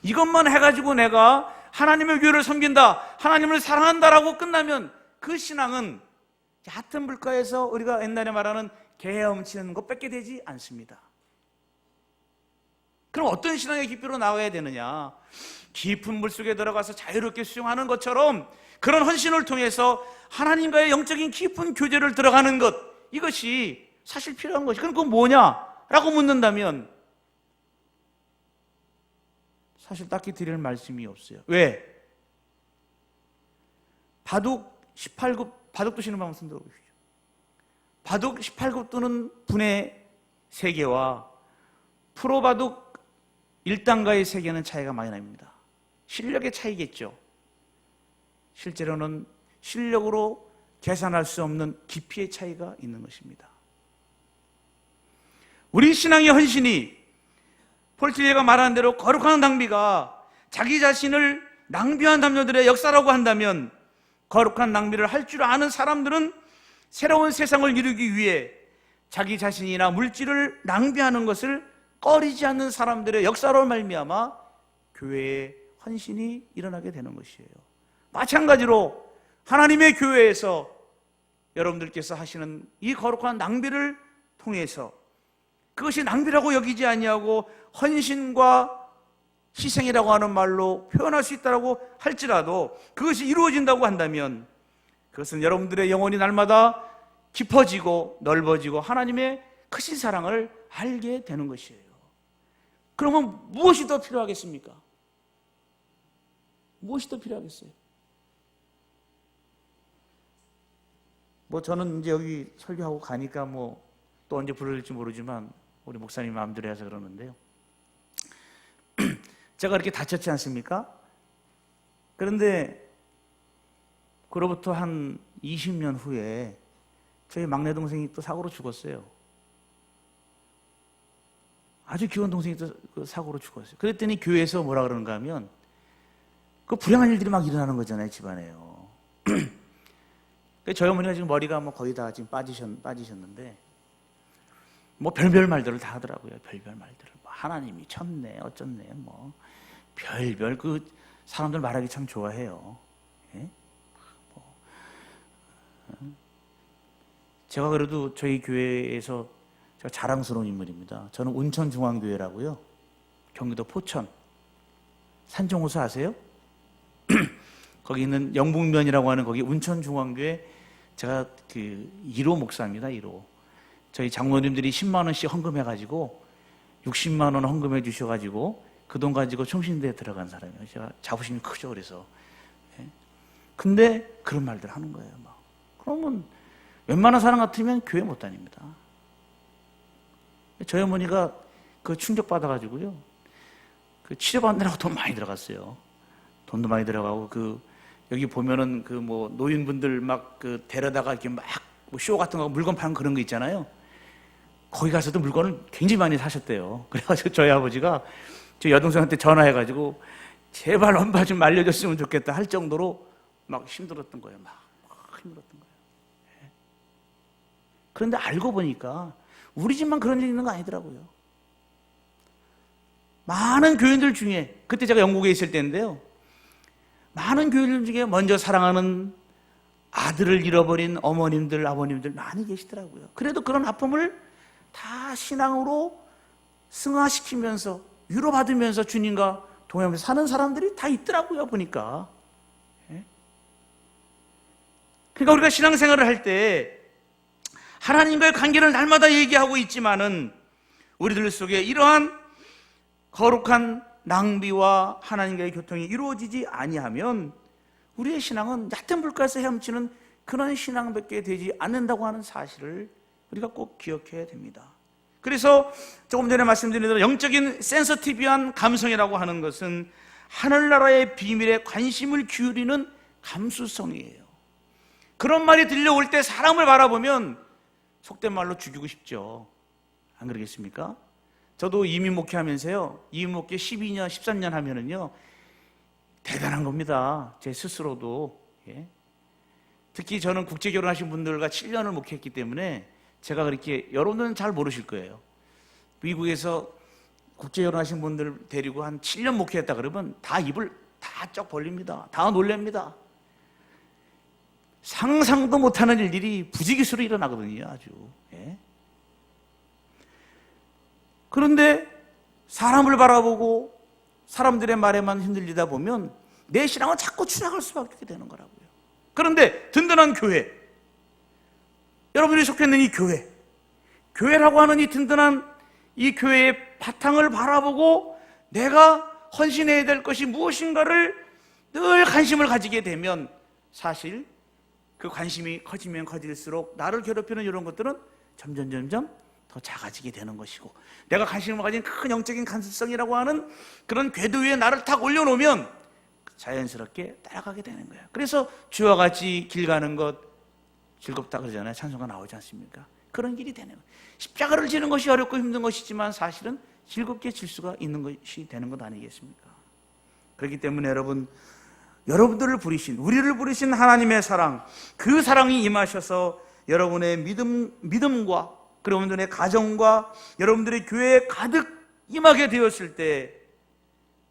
이것만 해가지고 내가 하나님의 교회를 섬긴다, 하나님을 사랑한다라고 끝나면 그 신앙은 얕은 물가에서 우리가 옛날에 말하는 개 헤엄치는 것밖에 되지 않습니다. 그럼 어떤 신앙의 깊이로 나가야 되느냐? 깊은 물속에 들어가서 자유롭게 수영하는 것처럼 그런 헌신을 통해서 하나님과의 영적인 깊은 교제를 들어가는 것, 이것이 사실 필요한 것이. 그럼 그건 뭐냐라고 묻는다면 사실 딱히 드릴 말씀이 없어요. 왜? 바둑 18급, 바둑 두시는 방법 들어보십시오. 바둑 18급 두는 분의 세계와 프로 바둑 1단가의 세계는 차이가 많이 납니다. 실력의 차이겠죠. 실제로는 실력으로 계산할 수 없는 깊이의 차이가 있는 것입니다. 우리 신앙의 헌신이 폴 틸리가 말한 대로 거룩한 낭비가 자기 자신을 낭비한 남녀들의 역사라고 한다면, 거룩한 낭비를 할 줄 아는 사람들은 새로운 세상을 이루기 위해 자기 자신이나 물질을 낭비하는 것을 꺼리지 않는 사람들의 역사로 말미암아 교회의 헌신이 일어나게 되는 것이에요. 마찬가지로 하나님의 교회에서 여러분들께서 하시는 이 거룩한 낭비를 통해서 그것이 낭비라고 여기지 아니하고 헌신과 희생이라고 하는 말로 표현할 수 있다고 할지라도 그것이 이루어진다고 한다면 그것은 여러분들의 영혼이 날마다 깊어지고 넓어지고 하나님의 크신 사랑을 알게 되는 것이에요. 그러면 무엇이 더 필요하겠습니까? 무엇이 더 필요하겠어요? 저는 이제 여기 설교하고 가니까 또 언제 부를지 모르지만 우리 목사님 마음대로 해서 그러는데요. 제가 이렇게 다쳤지 않습니까? 그런데 그로부터 한 20년 후에 저희 막내 동생이 또 사고로 죽었어요. 아주 귀여운 동생이 또 그 사고로 죽었어요. 그랬더니 교회에서 뭐라 그러는가 하면 그 불행한 일들이 막 일어나는 거잖아요, 집안에요. 저희 어머니가 지금 머리가 거의 다 지금 빠지셨는데 별별 말들을 다 하더라고요. 별별 말들을. 하나님이 쳤네, 어쩌네, 별별 사람들 말하기 참 좋아해요. 예? 제가 그래도 저희 교회에서 제가 자랑스러운 인물입니다. 저는 운천중앙교회라고요. 경기도 포천. 산정호수 아세요? 거기 있는 영북면이라고 하는 거기 운천중앙교회 제가 1호 목사입니다. 1호. 저희 장로님들이 10만 원씩 헌금해가지고 60만 원 헌금해 주셔가지고 그 돈 가지고 총신대에 들어간 사람이에요. 제가 자부심이 크죠. 그래서. 근데 그런 말들 하는 거예요. 그러면 웬만한 사람 같으면 교회 못 다닙니다. 저희 어머니가 그 충격받아가지고요. 치료받느라고 돈 많이 들어갔어요. 돈도 많이 들어가고 여기 보면은 노인분들 데려다가 이렇게 쇼 같은 거 물건 파는 그런 거 있잖아요. 거기 가서도 물건을 굉장히 많이 사셨대요. 그래가지고 저희 아버지가 저 여동생한테 전화해가지고 제발 엄마 좀 알려줬으면 좋겠다 할 정도로 힘들었던 거예요. 힘들었던 거예요. 그런데 알고 보니까 우리 집만 그런 일 있는 거 아니더라고요. 많은 교인들 중에, 그때 제가 영국에 있을 때인데요, 많은 교인들 중에 먼저 사랑하는 아들을 잃어버린 어머님들, 아버님들 많이 계시더라고요. 그래도 그런 아픔을 다 신앙으로 승화시키면서 위로받으면서 주님과 동행하면서 사는 사람들이 다 있더라고요, 보니까. 그러니까 우리가 신앙생활을 할 때 하나님과의 관계를 날마다 얘기하고 있지만은 우리들 속에 이러한 거룩한 낭비와 하나님과의 교통이 이루어지지 아니하면 우리의 신앙은 얕은 물가에서 헤엄치는 그런 신앙밖에 되지 않는다고 하는 사실을 우리가 꼭 기억해야 됩니다. 그래서 조금 전에 말씀드린 대로 영적인 센서티브한 감성이라고 하는 것은 하늘나라의 비밀에 관심을 기울이는 감수성이에요. 그런 말이 들려올 때 사람을 바라보면 속된 말로 죽이고 싶죠. 안 그러겠습니까? 저도 이민 목회하면서요, 이민 목회 12년, 13년 하면은요, 대단한 겁니다. 제 스스로도. 예. 특히 저는 국제 결혼하신 분들과 7년을 목회했기 때문에 제가 그렇게, 여러분들은 잘 모르실 거예요. 미국에서 국제 결혼하신 분들 데리고 한 7년 목회했다 그러면 다 입을 다 쩍 벌립니다. 다 놀랍니다. 상상도 못하는 일들이 부지기수로 일어나거든요, 아주. 예. 그런데 사람을 바라보고 사람들의 말에만 흔들리다 보면 내 신앙은 자꾸 추락할 수밖에 되는 거라고요. 그런데 든든한 교회, 여러분이 속해 있는 이 교회라고 하는 이 든든한 이 교회의 바탕을 바라보고 내가 헌신해야 될 것이 무엇인가를 늘 관심을 가지게 되면 사실 그 관심이 커지면 커질수록 나를 괴롭히는 이런 것들은 점점 더 작아지게 되는 것이고, 내가 관심을 가진 큰 영적인 간섭성이라고 하는 그런 궤도 위에 나를 탁 올려놓으면 자연스럽게 따라가게 되는 거예요. 그래서 주와 같이 길 가는 것 즐겁다 그러잖아요. 찬송가 나오지 않습니까? 그런 길이 되는 거예요. 십자가를 지는 것이 어렵고 힘든 것이지만 사실은 즐겁게 질 수가 있는 것이 되는 것 아니겠습니까? 그렇기 때문에 여러분들을 부르신, 우리를 부르신 하나님의 사랑, 그 사랑이 임하셔서 여러분의 믿음과 여러분들의 가정과 여러분들의 교회에 가득 임하게 되었을 때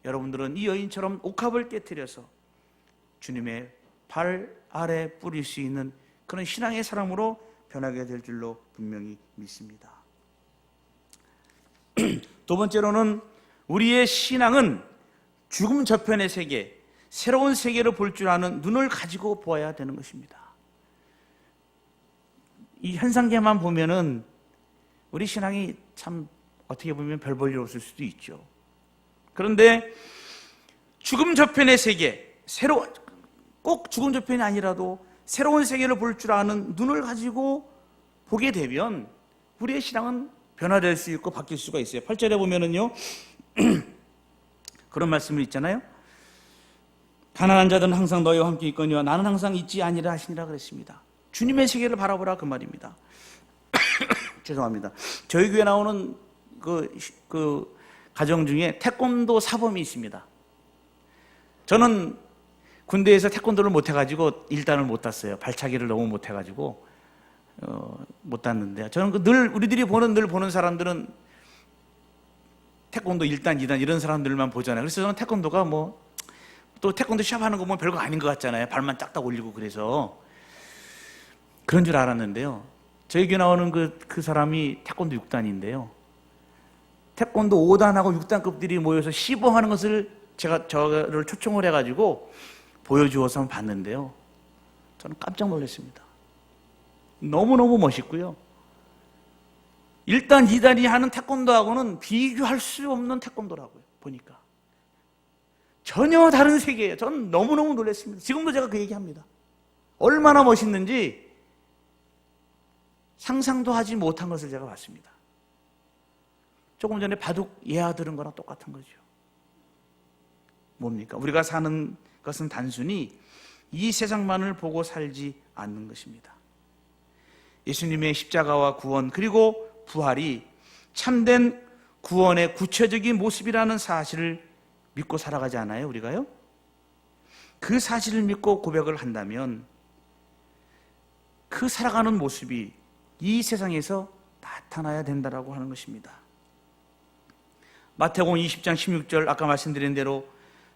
여러분들은 이 여인처럼 옥합을 깨트려서 주님의 발 아래 뿌릴 수 있는 그런 신앙의 사람으로 변하게 될 줄로 분명히 믿습니다. 두 번째로는 우리의 신앙은 죽음 저편의 세계, 새로운 세계를 볼 줄 아는 눈을 가지고 보아야 되는 것입니다. 이 현상계만 보면은 우리 신앙이 참 어떻게 보면 별 볼 일 없을 수도 있죠. 그런데 죽음 저편의 세계, 꼭 죽음 저편이 아니라도 새로운 세계를 볼 줄 아는 눈을 가지고 보게 되면 우리의 신앙은 변화될 수 있고 바뀔 수가 있어요. 8절에 보면은요, 그런 말씀을 있잖아요. 가난한 자들은 항상 너희와 함께 있거니와 나는 항상 있지 아니라 하시니라 그랬습니다. 주님의 세계를 바라보라 그 말입니다. 죄송합니다. 저희 교회 나오는 그 가정 중에 태권도 사범이 있습니다. 저는 군대에서 태권도를 못해가지고 일단을 못 땄어요. 발차기를 너무 못해가지고 못 땄는데, 저는 우리들이 늘 보는 사람들은 태권도 1단, 2단 이런 사람들만 보잖아요. 그래서 저는 태권도가 또 태권도 시합하는 거 보면 별거 아닌 것 같잖아요. 발만 짝딱 올리고 그래서 그런 줄 알았는데요. 저희 교회 나오는 그 사람이 태권도 6단인데요. 태권도 5단하고 6단급들이 모여서 시범하는 것을 저를 초청을 해가지고 보여주어서 한번 봤는데요. 저는 깜짝 놀랐습니다. 너무너무 멋있고요. 1단, 2단이 하는 태권도하고는 비교할 수 없는 태권도라고요. 보니까 전혀 다른 세계예요. 저는 너무너무 놀랐습니다. 지금도 제가 그 얘기합니다. 얼마나 멋있는지 상상도 하지 못한 것을 제가 봤습니다. 조금 전에 바둑 예화 들은 거랑 똑같은 거죠. 뭡니까? 우리가 사는 것은 단순히 이 세상만을 보고 살지 않는 것입니다. 예수님의 십자가와 구원 그리고 부활이 참된 구원의 구체적인 모습이라는 사실을 믿고 살아가지 않아요, 우리가요? 그 사실을 믿고 고백을 한다면 그 살아가는 모습이 이 세상에서 나타나야 된다라고 하는 것입니다. 마태복음 20장 16절 아까 말씀드린 대로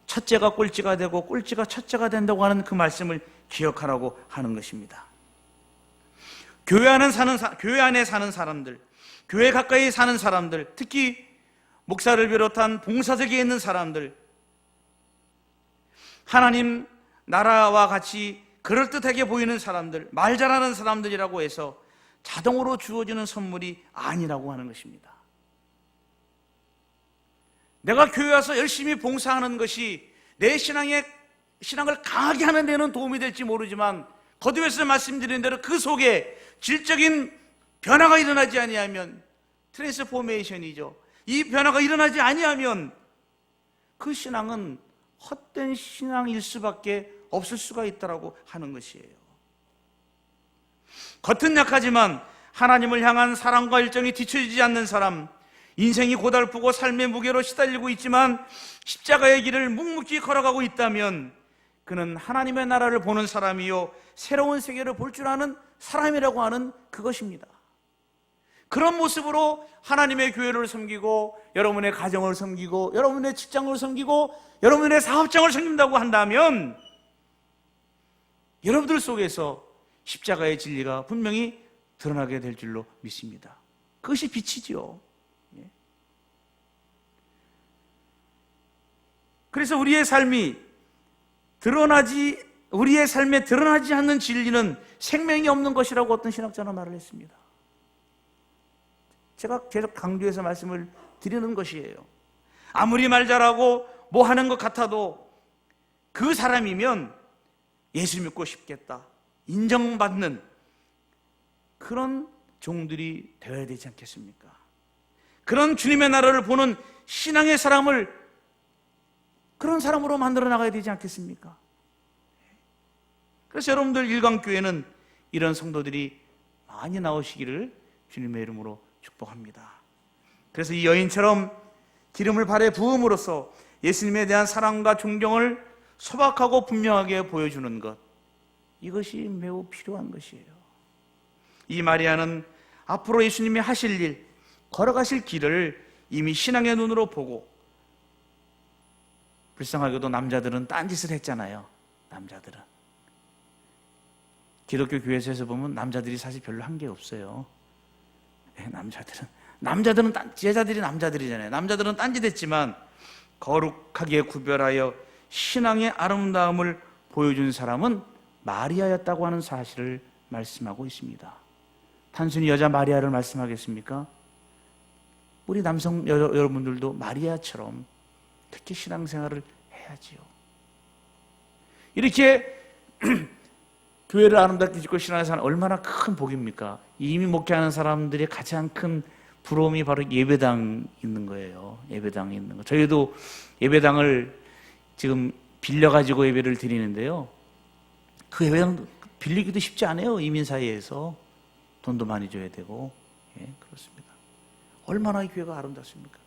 첫째가 꼴찌가 되고 꼴찌가 첫째가 된다고 하는 그 말씀을 기억하라고 하는 것입니다. 교회 안에 사는 사람들, 교회 가까이 사는 사람들, 특히 목사를 비롯한 봉사석에 있는 사람들, 하나님 나라와 같이 그럴듯하게 보이는 사람들, 말 잘하는 사람들이라고 해서 자동으로 주어지는 선물이 아니라고 하는 것입니다. 내가 교회 와서 열심히 봉사하는 것이 내 신앙을 강하게 하는 데는 도움이 될지 모르지만, 거듭해서 말씀드린 대로 그 속에 질적인 변화가 일어나지 아니하면, 트랜스포메이션이죠. 이 변화가 일어나지 아니하면 그 신앙은 헛된 신앙일 수밖에 없을 수가 있다고 하는 것이에요. 겉은 약하지만 하나님을 향한 사랑과 열정이 뒤처지지 않는 사람, 인생이 고달프고 삶의 무게로 시달리고 있지만 십자가의 길을 묵묵히 걸어가고 있다면 그는 하나님의 나라를 보는 사람이요, 새로운 세계를 볼 줄 아는 사람이라고 하는 그것입니다. 그런 모습으로 하나님의 교회를 섬기고, 여러분의 가정을 섬기고, 여러분의 직장을 섬기고, 여러분의 사업장을 섬긴다고 한다면 여러분들 속에서 십자가의 진리가 분명히 드러나게 될 줄로 믿습니다. 그것이 빛이죠. 그래서 우리의 삶에 드러나지 않는 진리는 생명이 없는 것이라고 어떤 신학자는 말을 했습니다. 제가 계속 강조해서 말씀을 드리는 것이에요. 아무리 말 잘하고 뭐 하는 것 같아도 그 사람이면 예수 믿고 싶겠다, 인정받는 그런 종들이 되어야 되지 않겠습니까? 그런 주님의 나라를 보는 신앙의 사람을 그런 사람으로 만들어 나가야 되지 않겠습니까? 그래서 여러분들 일광교회는 이런 성도들이 많이 나오시기를 주님의 이름으로 축복합니다. 그래서 이 여인처럼 기름을 발에 부음으로써 예수님에 대한 사랑과 존경을 소박하고 분명하게 보여주는 것, 이것이 매우 필요한 것이에요. 이 마리아는 앞으로 예수님이 하실 일, 걸어가실 길을 이미 신앙의 눈으로 보고, 불쌍하게도 남자들은 딴짓을 했잖아요. 남자들은 기독교 교회에서 보면 남자들이 사실 별로 한 게 없어요. 남자들은 제자들이 남자들이잖아요. 남자들은 딴짓했지만 거룩하게 구별하여 신앙의 아름다움을 보여준 사람은 마리아였다고 하는 사실을 말씀하고 있습니다. 단순히 여자 마리아를 말씀하겠습니까? 우리 남성 여러분들도 마리아처럼 특히 신앙생활을 해야지요. 이렇게 교회를 아름답게 짓고 신앙생활 얼마나 큰 복입니까? 이미 목회하는 사람들의 가장 큰 부러움이 바로 예배당 있는 거예요. 예배당이 있는 거. 저희도 예배당을 지금 빌려가지고 예배를 드리는데요, 그 예배당 빌리기도 쉽지 않아요. 이민 사회에서 돈도 많이 줘야 되고. 예, 그렇습니다. 얼마나 이 교회가 아름답습니까?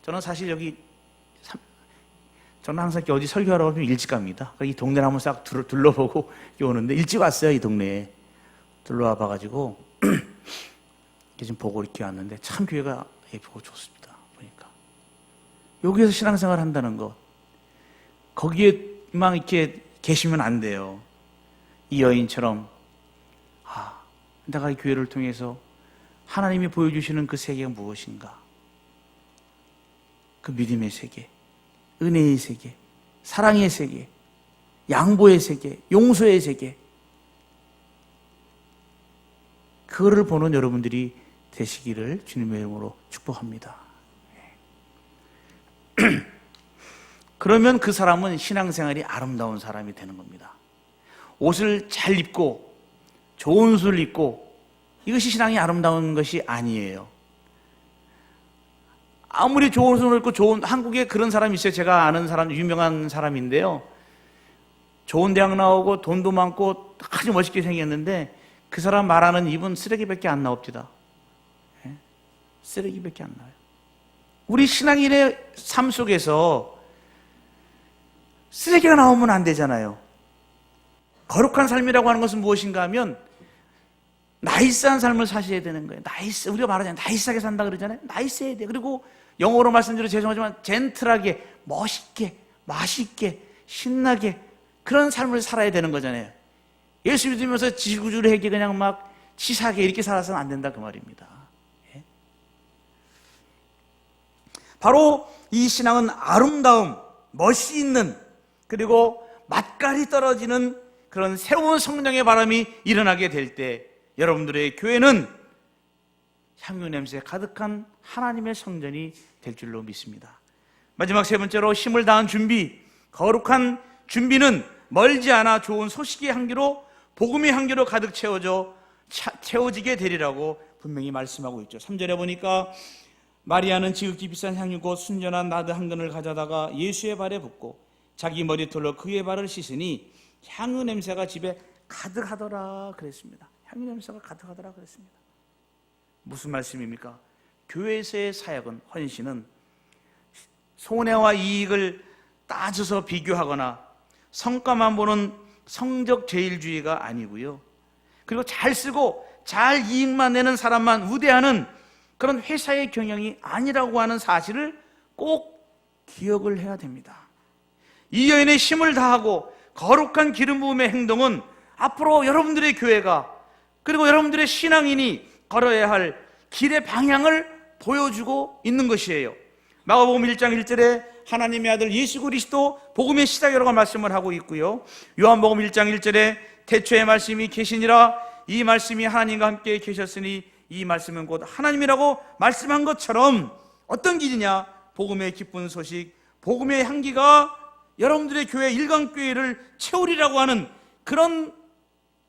저는 사실 저는 항상 어디 설교하러 가면 일찍 갑니다. 이 동네를 한번 싹 둘러보고 오는데 일찍 왔어요. 이 동네에 둘러와 봐가지고 이렇게 좀 보고 이렇게 왔는데 참 교회가 예쁘고 좋습니다. 보니까 여기에서 신앙생활 한다는 것, 거기에만 이렇게 계시면 안 돼요. 이 여인처럼 내가 이 교회를 통해서 하나님이 보여주시는 그 세계가 무엇인가? 그 믿음의 세계, 은혜의 세계, 사랑의 세계, 양보의 세계, 용서의 세계, 그거를 보는 여러분들이 되시기를 주님의 이름으로 축복합니다. 그러면 그 사람은 신앙생활이 아름다운 사람이 되는 겁니다. 옷을 잘 입고 좋은 옷을 입고 이것이 신앙이 아름다운 것이 아니에요. 아무리 좋은 옷을 입고 한국에 그런 사람이 있어요. 제가 아는 사람, 유명한 사람인데요, 좋은 대학 나오고 돈도 많고 아주 멋있게 생겼는데 그 사람 말하는 입은 쓰레기밖에 안 나옵니다. 쓰레기밖에 안 나와요. 우리 신앙인의 삶 속에서 쓰레기가 나오면 안 되잖아요. 거룩한 삶이라고 하는 것은 무엇인가 하면 나이스한 삶을 사셔야 되는 거예요. 우리가 말하잖아요. 나이스하게 산다 그러잖아요. 나이스해야 돼. 그리고 영어로 말씀드려 죄송하지만 젠틀하게, 멋있게, 맛있게, 신나게 그런 삶을 살아야 되는 거잖아요. 예수 믿으면서 지구주의하게 그냥 막 치사하게 이렇게 살아서는 안 된다 그 말입니다. 예? 바로 이 신앙은 아름다움, 멋이 있는, 그리고 맛깔이 떨어지는 그런 새로운 성령의 바람이 일어나게 될 때 여러분들의 교회는 향유 냄새 가득한 하나님의 성전이 될 줄로 믿습니다. 마지막 세 번째로 힘을 다한 준비, 거룩한 준비는 멀지 않아 좋은 소식의 향기로, 복음의 향기로 가득 채워지게 되리라고 분명히 말씀하고 있죠. 3절에 보니까 마리아는 지극히 비싼 향유고 순전한 나드 한 근을 가져다가 예수의 발에 붓고 자기 머리털로 그의 발을 씻으니 향유 냄새가 집에 가득하더라 그랬습니다. 향유 냄새가 가득하더라 그랬습니다. 무슨 말씀입니까? 교회에서의 사역은, 헌신은 손해와 이익을 따져서 비교하거나 성과만 보는 성적 제일주의가 아니고요. 그리고 잘 쓰고 잘 이익만 내는 사람만 우대하는 그런 회사의 경영이 아니라고 하는 사실을 꼭 기억을 해야 됩니다. 이 여인의 힘을 다하고 거룩한 기름 부음의 행동은 앞으로 여러분들의 교회가, 그리고 여러분들의 신앙인이 걸어야 할 길의 방향을 보여주고 있는 것이에요. 마가복음 1장 1절에 하나님의 아들 예수 그리스도 복음의 시작이라고 말씀을 하고 있고요. 요한복음 1장 1절에 태초에 말씀이 계시니라, 이 말씀이 하나님과 함께 계셨으니 이 말씀은 곧 하나님이라고 말씀한 것처럼 어떤 길이냐? 복음의 기쁜 소식, 복음의 향기가 여러분들의 교회, 일강교회를 채우리라고 하는 그런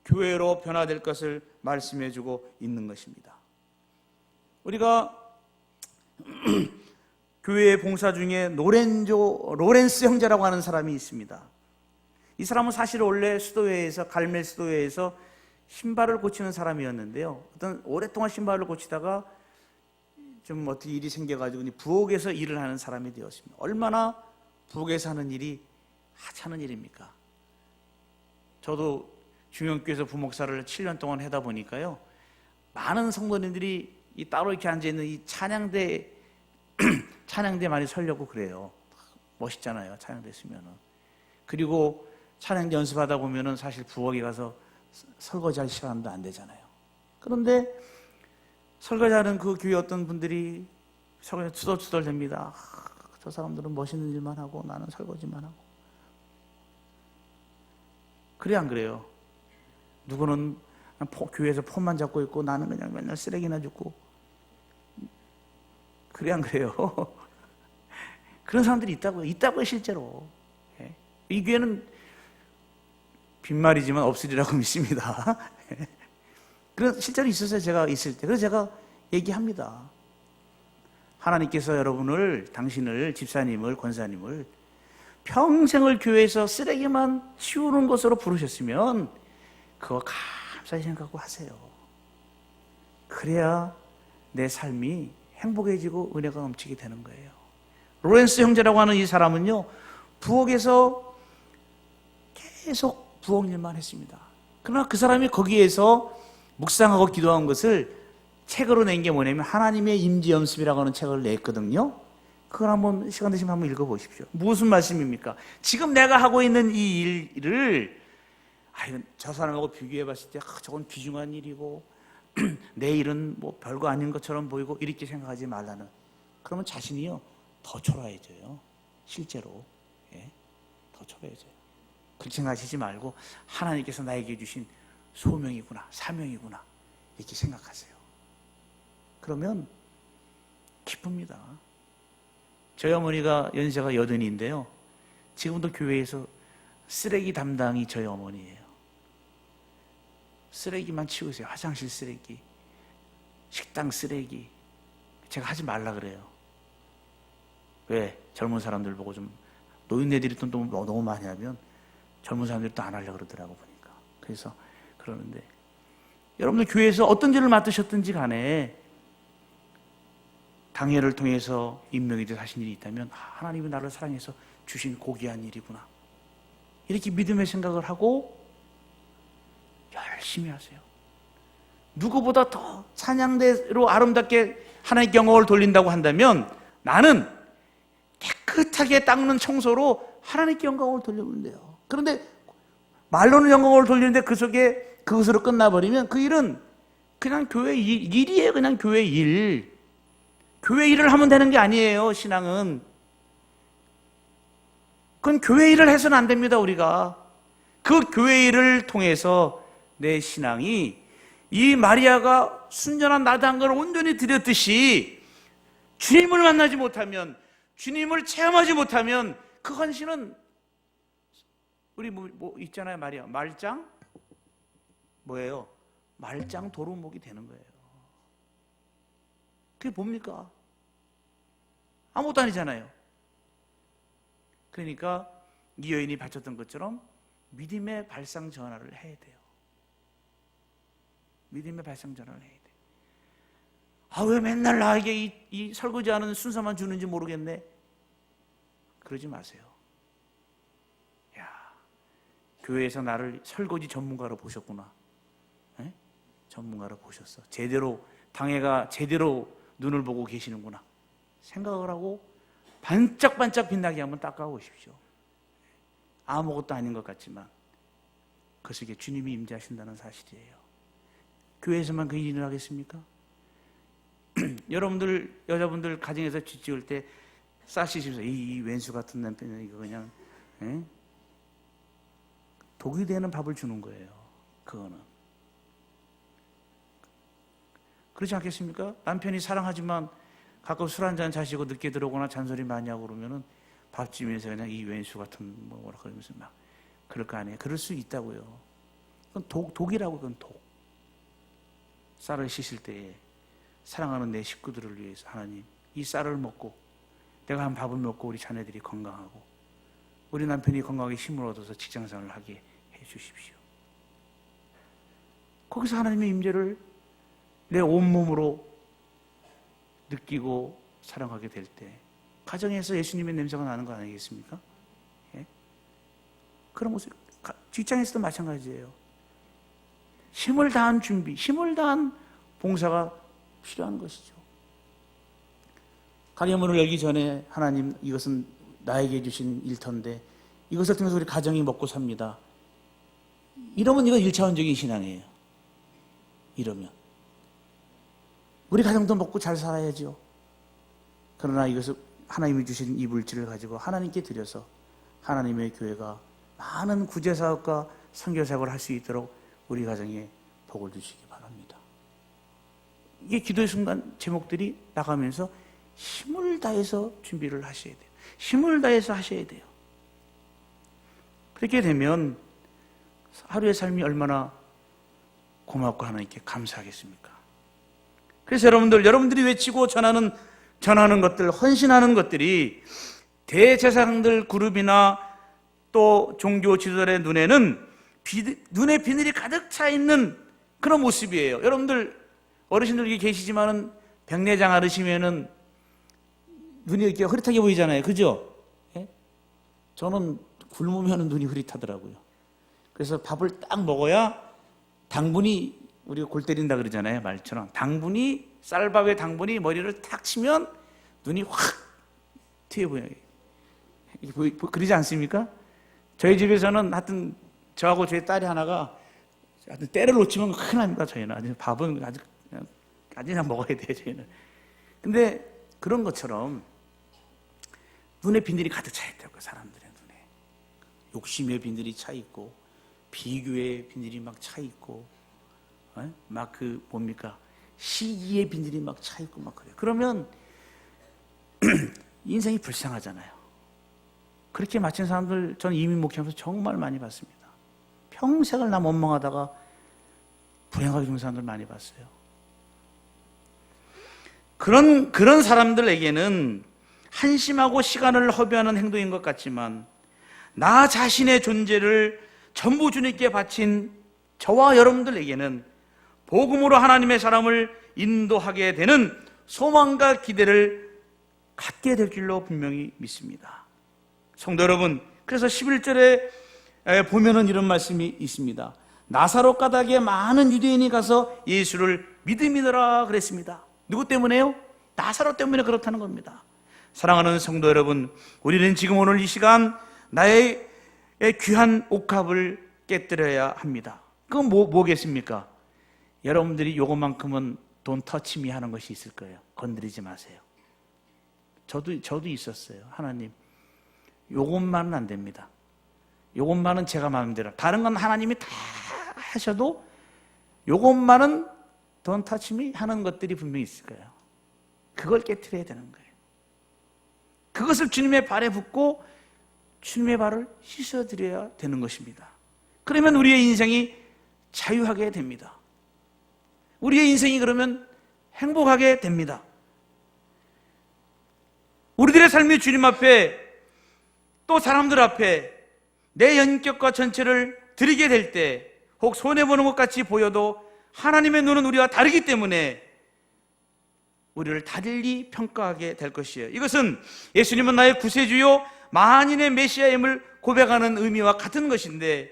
교회로 변화될 것을 말씀해주고 있는 것입니다. 우리가 교회 봉사 중에 로렌스 형제라고 하는 사람이 있습니다. 이 사람은 사실 원래 수도회에서, 갈멜 수도회에서 신발을 고치는 사람이었는데요. 어떤 오랫동안 신발을 고치다가 좀 어떻게 일이 생겨가지고 부엌에서 일을 하는 사람이 되었습니다. 얼마나 부엌에서 하는 일이 하찮은 일입니까? 저도 중형교회에서 부목사를 7년 동안 하다 보니까요, 많은 성도님들이 이 따로 이렇게 앉아있는 이 찬양대 많이 서려고 그래요. 멋있잖아요, 찬양대 쓰면은. 그리고 찬양대 연습하다 보면은 사실 부엌에 가서 설거지할 시간도 안 되잖아요. 그런데 설거지하는 그 교회 어떤 분들이 설거지 투덜투덜 됩니다. 저 사람들은 멋있는 일만 하고 나는 설거지만 하고. 그래 안 그래요? 누구는 교회에서 폰만 잡고 있고 나는 그냥 맨날 쓰레기나 줍고. 그래 안 그래요? 그런 사람들이 있다고요 실제로. 이 교회는 빈말이지만 없으리라고 믿습니다. 그런 실제로 있었어요. 제가 있을 때. 그래서 제가 얘기합니다. 하나님께서 여러분을, 당신을, 집사님을, 권사님을 평생을 교회에서 쓰레기만 치우는 것으로 부르셨으면 그거 감사히 생각하고 하세요. 그래야 내 삶이 행복해지고 은혜가 넘치게 되는 거예요. 로렌스 형제라고 하는 이 사람은요, 부엌에서 계속 부엌 일만 했습니다. 그러나 그 사람이 거기에서 묵상하고 기도한 것을 책으로 낸 게 뭐냐면 하나님의 임지연습이라고 하는 책을 냈거든요. 그걸 한번 시간 되시면 한번 읽어보십시오. 무슨 말씀입니까? 지금 내가 하고 있는 이 일을 저 사람하고 비교해봤을 때 저건 귀중한 일이고 내 일은 뭐 별거 아닌 것처럼 보이고 이렇게 생각하지 말라는. 그러면 자신이요 더 초라해져요. 실제로 더 초라해져요. 그렇게 생각하시지 말고 하나님께서 나에게 주신 소명이구나, 사명이구나 이렇게 생각하세요. 그러면 기쁩니다. 저희 어머니가 연세가 80인데요. 지금도 교회에서 쓰레기 담당이 저희 어머니예요. 쓰레기만 치우세요. 화장실 쓰레기, 식당 쓰레기. 제가 하지 말라 그래요. 왜? 젊은 사람들 보고 좀, 노인네들이 또 너무 많이 하면 젊은 사람들이 또 안 하려고 그러더라고 보니까. 그래서 그러는데 여러분들 교회에서 어떤 일을 맡으셨든지 간에 당회를 통해서 임명이 돼서 하신 일이 있다면 하나님이 나를 사랑해서 주신 고귀한 일이구나 이렇게 믿음의 생각을 하고 열심히 하세요. 누구보다 더 찬양대로 아름답게 하나님께 영광을 돌린다고 한다면 나는 깨끗하게 닦는 청소로 하나님께 영광을 돌리면 돼요. 그런데 말로는 영광을 돌리는데 그 속에 그것으로 끝나버리면 그 일은 그냥 교회 일이에요. 그냥 교회 일. 교회 일을 하면 되는 게 아니에요. 신앙은. 그건 교회 일을 해서는 안 됩니다. 우리가. 그 교회 일을 통해서 내 신앙이 이 마리아가 순전한 나단걸 온전히 드렸듯이 주님을 만나지 못하면, 주님을 체험하지 못하면 그 헌신은 우리 뭐 있잖아요. 마리아 말짱 뭐예요? 말짱 도루묵이 되는 거예요. 그게 뭡니까? 아무것도 아니잖아요. 그러니까 이 여인이 바쳤던 것처럼 믿음의 발상 전환을 해야 돼요. 믿음의 발상 전환을 해야 돼요. 아, 왜 맨날 나에게 이 설거지하는 순서만 주는지 모르겠네. 그러지 마세요. 야, 교회에서 나를 설거지 전문가로 보셨구나. 에? 전문가로 보셨어. 제대로 당회가 제대로 눈을 보고 계시는구나 생각을 하고 반짝반짝 빛나게 한번 닦아오십시오. 아무것도 아닌 것 같지만 그 속에 주님이 임재하신다는 사실이에요. 교회에서만 그 일을 하겠습니까? 여러분들 여자분들 가정에서 쥐 찍을 때 싸시면서 이 왼수 같은 남편은 이거 그냥 독이 되는 밥을 주는 거예요. 그거는 그렇지 않겠습니까? 남편이 사랑하지만 가끔 술 한잔 자시고 늦게 들어오거나 잔소리 많이 하고 그러면은 밥집에서 그냥 이 왼수 같은 뭐라 그러면서 막 그럴 거 아니에요. 그럴 수 있다고요. 그건 독이라고. 그건 독. 쌀을 씻을 때에 사랑하는 내 식구들을 위해서 하나님 이 쌀을 먹고 내가 한 밥을 먹고 우리 자녀들이 건강하고 우리 남편이 건강하게 힘을 얻어서 직장생활을 하게 해 주십시오. 거기서 하나님의 임재를 내 온몸으로 느끼고 사랑하게 될 때 가정에서 예수님의 냄새가 나는 거 아니겠습니까? 예? 그런 모습, 직장에서도 마찬가지예요. 힘을 다한 준비, 힘을 다한 봉사가 필요한 것이죠. 가게문을 열기 전에 하나님 이것은 나에게 주신 일터인데 이것을 통해서 우리 가정이 먹고 삽니다. 이러면 이건 1차원적인 신앙이에요. 이러면 우리 가정도 먹고 잘 살아야죠. 그러나 이것을 하나님이 주신 이 물질을 가지고 하나님께 드려서 하나님의 교회가 많은 구제사업과 선교사역을 할 수 있도록 우리 가정에 복을 주시기 바랍니다. 이게 기도의 순간 제목들이 나가면서 힘을 다해서 준비를 하셔야 돼요. 힘을 다해서 하셔야 돼요. 그렇게 되면 하루의 삶이 얼마나 고맙고 하나님께 감사하겠습니까? 그래서 여러분들이 외치고 전하는 것들, 헌신하는 것들이 대제사장들 그룹이나 또 종교 지도자의 눈에는 눈에 비늘이 가득 차 있는 그런 모습이에요. 여러분들 어르신들 여기 계시지만은 백내장 앓으시면은 눈이 이렇게 흐릿하게 보이잖아요. 그죠? 예? 저는 굶으면 눈이 흐릿하더라고요. 그래서 밥을 딱 먹어야 당분이 우리가 골 때린다 그러잖아요. 말처럼 당분이 쌀밥에 당분이 머리를 탁 치면 눈이 확 튀어 보여요. 그러지 않습니까? 저희 집에서는 하여튼 저하고 저희 딸이 하나가 하여튼 때를 놓치면 큰일 납니다. 저희는 아주 밥은 아주 그냥 먹어야 돼요. 저희는. 근데 그런 것처럼 눈에 비늘이 가득 차 있다고 사람들의 눈에 욕심의 비늘이 차 있고 비교의 비늘이 막 차 있고 막 그 뭡니까 시기의 비늘이 막 차 있고 막 그래요. 그러면 인생이 불쌍하잖아요. 그렇게 마친 사람들 저는 이민 목회하면서 정말 많이 봤습니다. 평생을 나 원망하다가 불행하게 죽는 사람들 많이 봤어요. 그런 사람들에게는 한심하고 시간을 허비하는 행동인 것 같지만 나 자신의 존재를 전부 주님께 바친 저와 여러분들에게는 복음으로 하나님의 사람을 인도하게 되는 소망과 기대를 갖게 될 줄로 분명히 믿습니다. 성도 여러분, 그래서 11절에 보면은 이런 말씀이 있습니다. 나사로 가닥에 많은 유대인이 가서 예수를 믿음이더라 그랬습니다. 누구 때문에요? 나사로 때문에 그렇다는 겁니다. 사랑하는 성도 여러분, 우리는 지금 오늘 이 시간 나의 귀한 옥합을 깨뜨려야 합니다. 그건 뭐겠습니까? 여러분들이 요것만큼은 돈 터치미 하는 것이 있을 거예요. 건드리지 마세요. 저도 있었어요. 하나님, 요것만은 안 됩니다. 요것만은 제가 마음대로. 다른 건 하나님이 다 하셔도 요것만은 돈 터치미 하는 것들이 분명히 있을 거예요. 그걸 깨트려야 되는 거예요. 그것을 주님의 발에 붓고 주님의 발을 씻어드려야 되는 것입니다. 그러면 우리의 인생이 자유하게 됩니다. 우리의 인생이 그러면 행복하게 됩니다. 우리들의 삶이 주님 앞에 또 사람들 앞에 내 연격과 전체를 드리게 될 때 혹 손해보는 것 같이 보여도 하나님의 눈은 우리와 다르기 때문에 우리를 달리 평가하게 될 것이에요. 이것은 예수님은 나의 구세주요 만인의 메시아임을 고백하는 의미와 같은 것인데,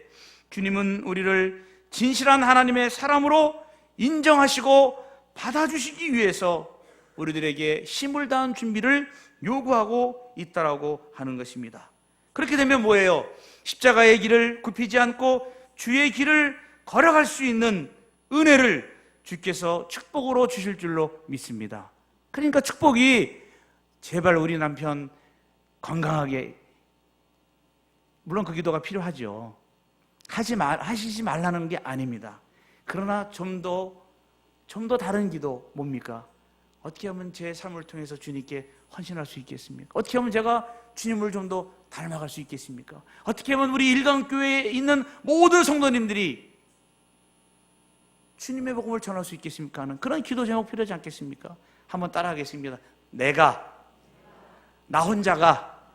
주님은 우리를 진실한 하나님의 사람으로 인정하시고 받아주시기 위해서 우리들에게 힘을 다한 준비를 요구하고 있다라고 하는 것입니다. 그렇게 되면 뭐예요? 십자가의 길을 굽히지 않고 주의 길을 걸어갈 수 있는 은혜를 주께서 축복으로 주실 줄로 믿습니다. 그러니까 축복이 제발 우리 남편 건강하게, 물론 그 기도가 필요하죠. 하시지 말라는 게 아닙니다. 그러나 좀 더 다른 기도 뭡니까? 어떻게 하면 제 삶을 통해서 주님께 헌신할 수 있겠습니까? 어떻게 하면 제가 주님을 좀 더 닮아갈 수 있겠습니까? 어떻게 하면 우리 일강교회에 있는 모든 성도님들이 주님의 복음을 전할 수 있겠습니까? 하는 그런 기도 제목 필요하지 않겠습니까? 한번 따라하겠습니다. 나 혼자가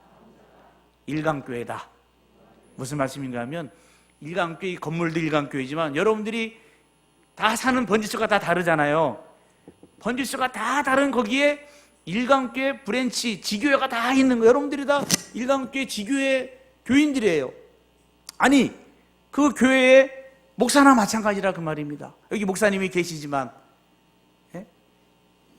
일강교회다. 무슨 말씀인가 하면, 일강교회, 건물도 일강교회지만 여러분들이 다 사는 번지수가 다 다르잖아요. 번지수가 다 다른 거기에 일강교회 브랜치, 지교회가 다 있는 거예요. 여러분들이 다 일강교회 지교회 교인들이에요. 아니, 그 교회의 목사나 마찬가지라 그 말입니다. 여기 목사님이 계시지만,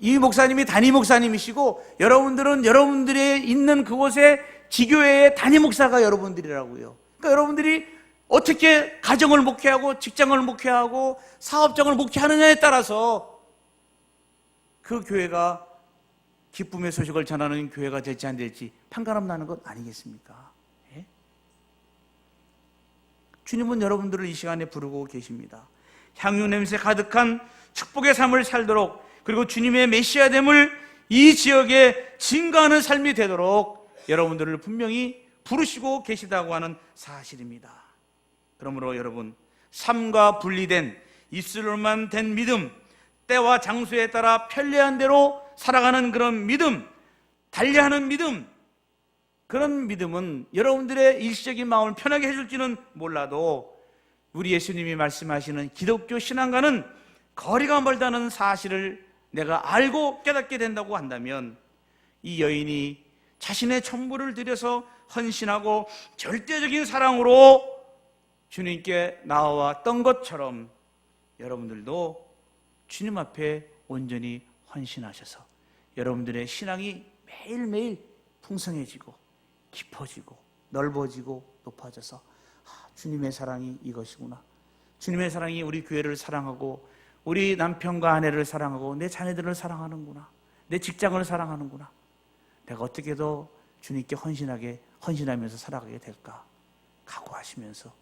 이 목사님이 담임 목사님이시고 여러분들은 여러분들이 있는 그곳에 지교회의 담임 목사가 여러분들이라고요. 그러니까 여러분들이 어떻게 가정을 목회하고 직장을 목회하고 사업장을 목회하느냐에 따라서 그 교회가 기쁨의 소식을 전하는 교회가 될지 안 될지 판가름 나는 것 아니겠습니까? 예? 주님은 여러분들을 이 시간에 부르고 계십니다. 향유 냄새 가득한 축복의 삶을 살도록, 그리고 주님의 메시아됨을 이 지역에 증거하는 삶이 되도록 여러분들을 분명히 부르시고 계시다고 하는 사실입니다. 그러므로 여러분, 삶과 분리된 입술로만 된 믿음, 때와 장소에 따라 편리한 대로 살아가는 그런 믿음, 달리하는 믿음, 그런 믿음은 여러분들의 일시적인 마음을 편하게 해줄지는 몰라도 우리 예수님이 말씀하시는 기독교 신앙과는 거리가 멀다는 사실을 내가 알고 깨닫게 된다고 한다면, 이 여인이 자신의 전부를 들여서 헌신하고 절대적인 사랑으로 주님께 나아왔던 것처럼 여러분들도 주님 앞에 온전히 헌신하셔서 여러분들의 신앙이 매일매일 풍성해지고 깊어지고 넓어지고 높아져서, 주님의 사랑이 이것이구나, 주님의 사랑이 우리 교회를 사랑하고 우리 남편과 아내를 사랑하고 내 자녀들을 사랑하는구나, 내 직장을 사랑하는구나, 내가 어떻게 더 주님께 헌신하면서 살아가게 될까 각오하시면서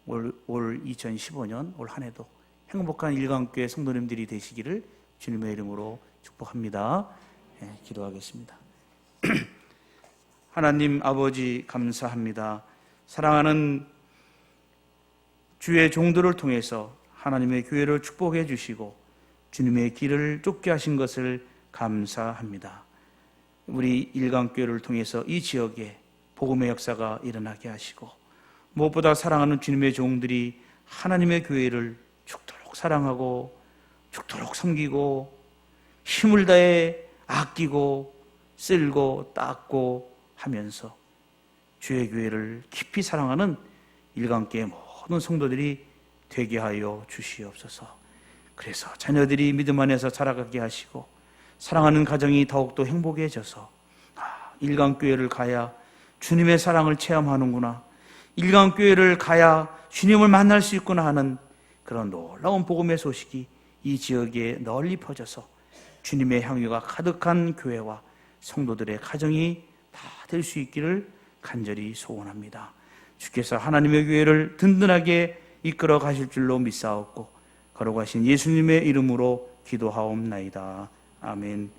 올 2015년 올 한 해도 행복한 일강교회 성도님들이 되시기를 주님의 이름으로 축복합니다. 기도하겠습니다. 하나님 아버지, 감사합니다. 사랑하는 주의 종들을 통해서 하나님의 교회를 축복해 주시고 주님의 길을 좁게 하신 것을 감사합니다. 우리 일강교회를 통해서 이 지역에 복음의 역사가 일어나게 하시고, 무엇보다 사랑하는 주님의 종들이 하나님의 교회를 죽도록 사랑하고 죽도록 섬기고 힘을 다해 아끼고 쓸고 닦고 하면서 주의 교회를 깊이 사랑하는 일강교회 모든 성도들이 되게 하여 주시옵소서. 그래서 자녀들이 믿음 안에서 자라가게 하시고 사랑하는 가정이 더욱더 행복해져서 일강교회를 가야 주님의 사랑을 체험하는구나, 일강교회를 가야 주님을 만날 수 있구나 하는 그런 놀라운 복음의 소식이 이 지역에 널리 퍼져서 주님의 향유가 가득한 교회와 성도들의 가정이 다 될 수 있기를 간절히 소원합니다. 주께서 하나님의 교회를 든든하게 이끌어 가실 줄로 믿사옵고 거룩하신 예수님의 이름으로 기도하옵나이다. 아멘.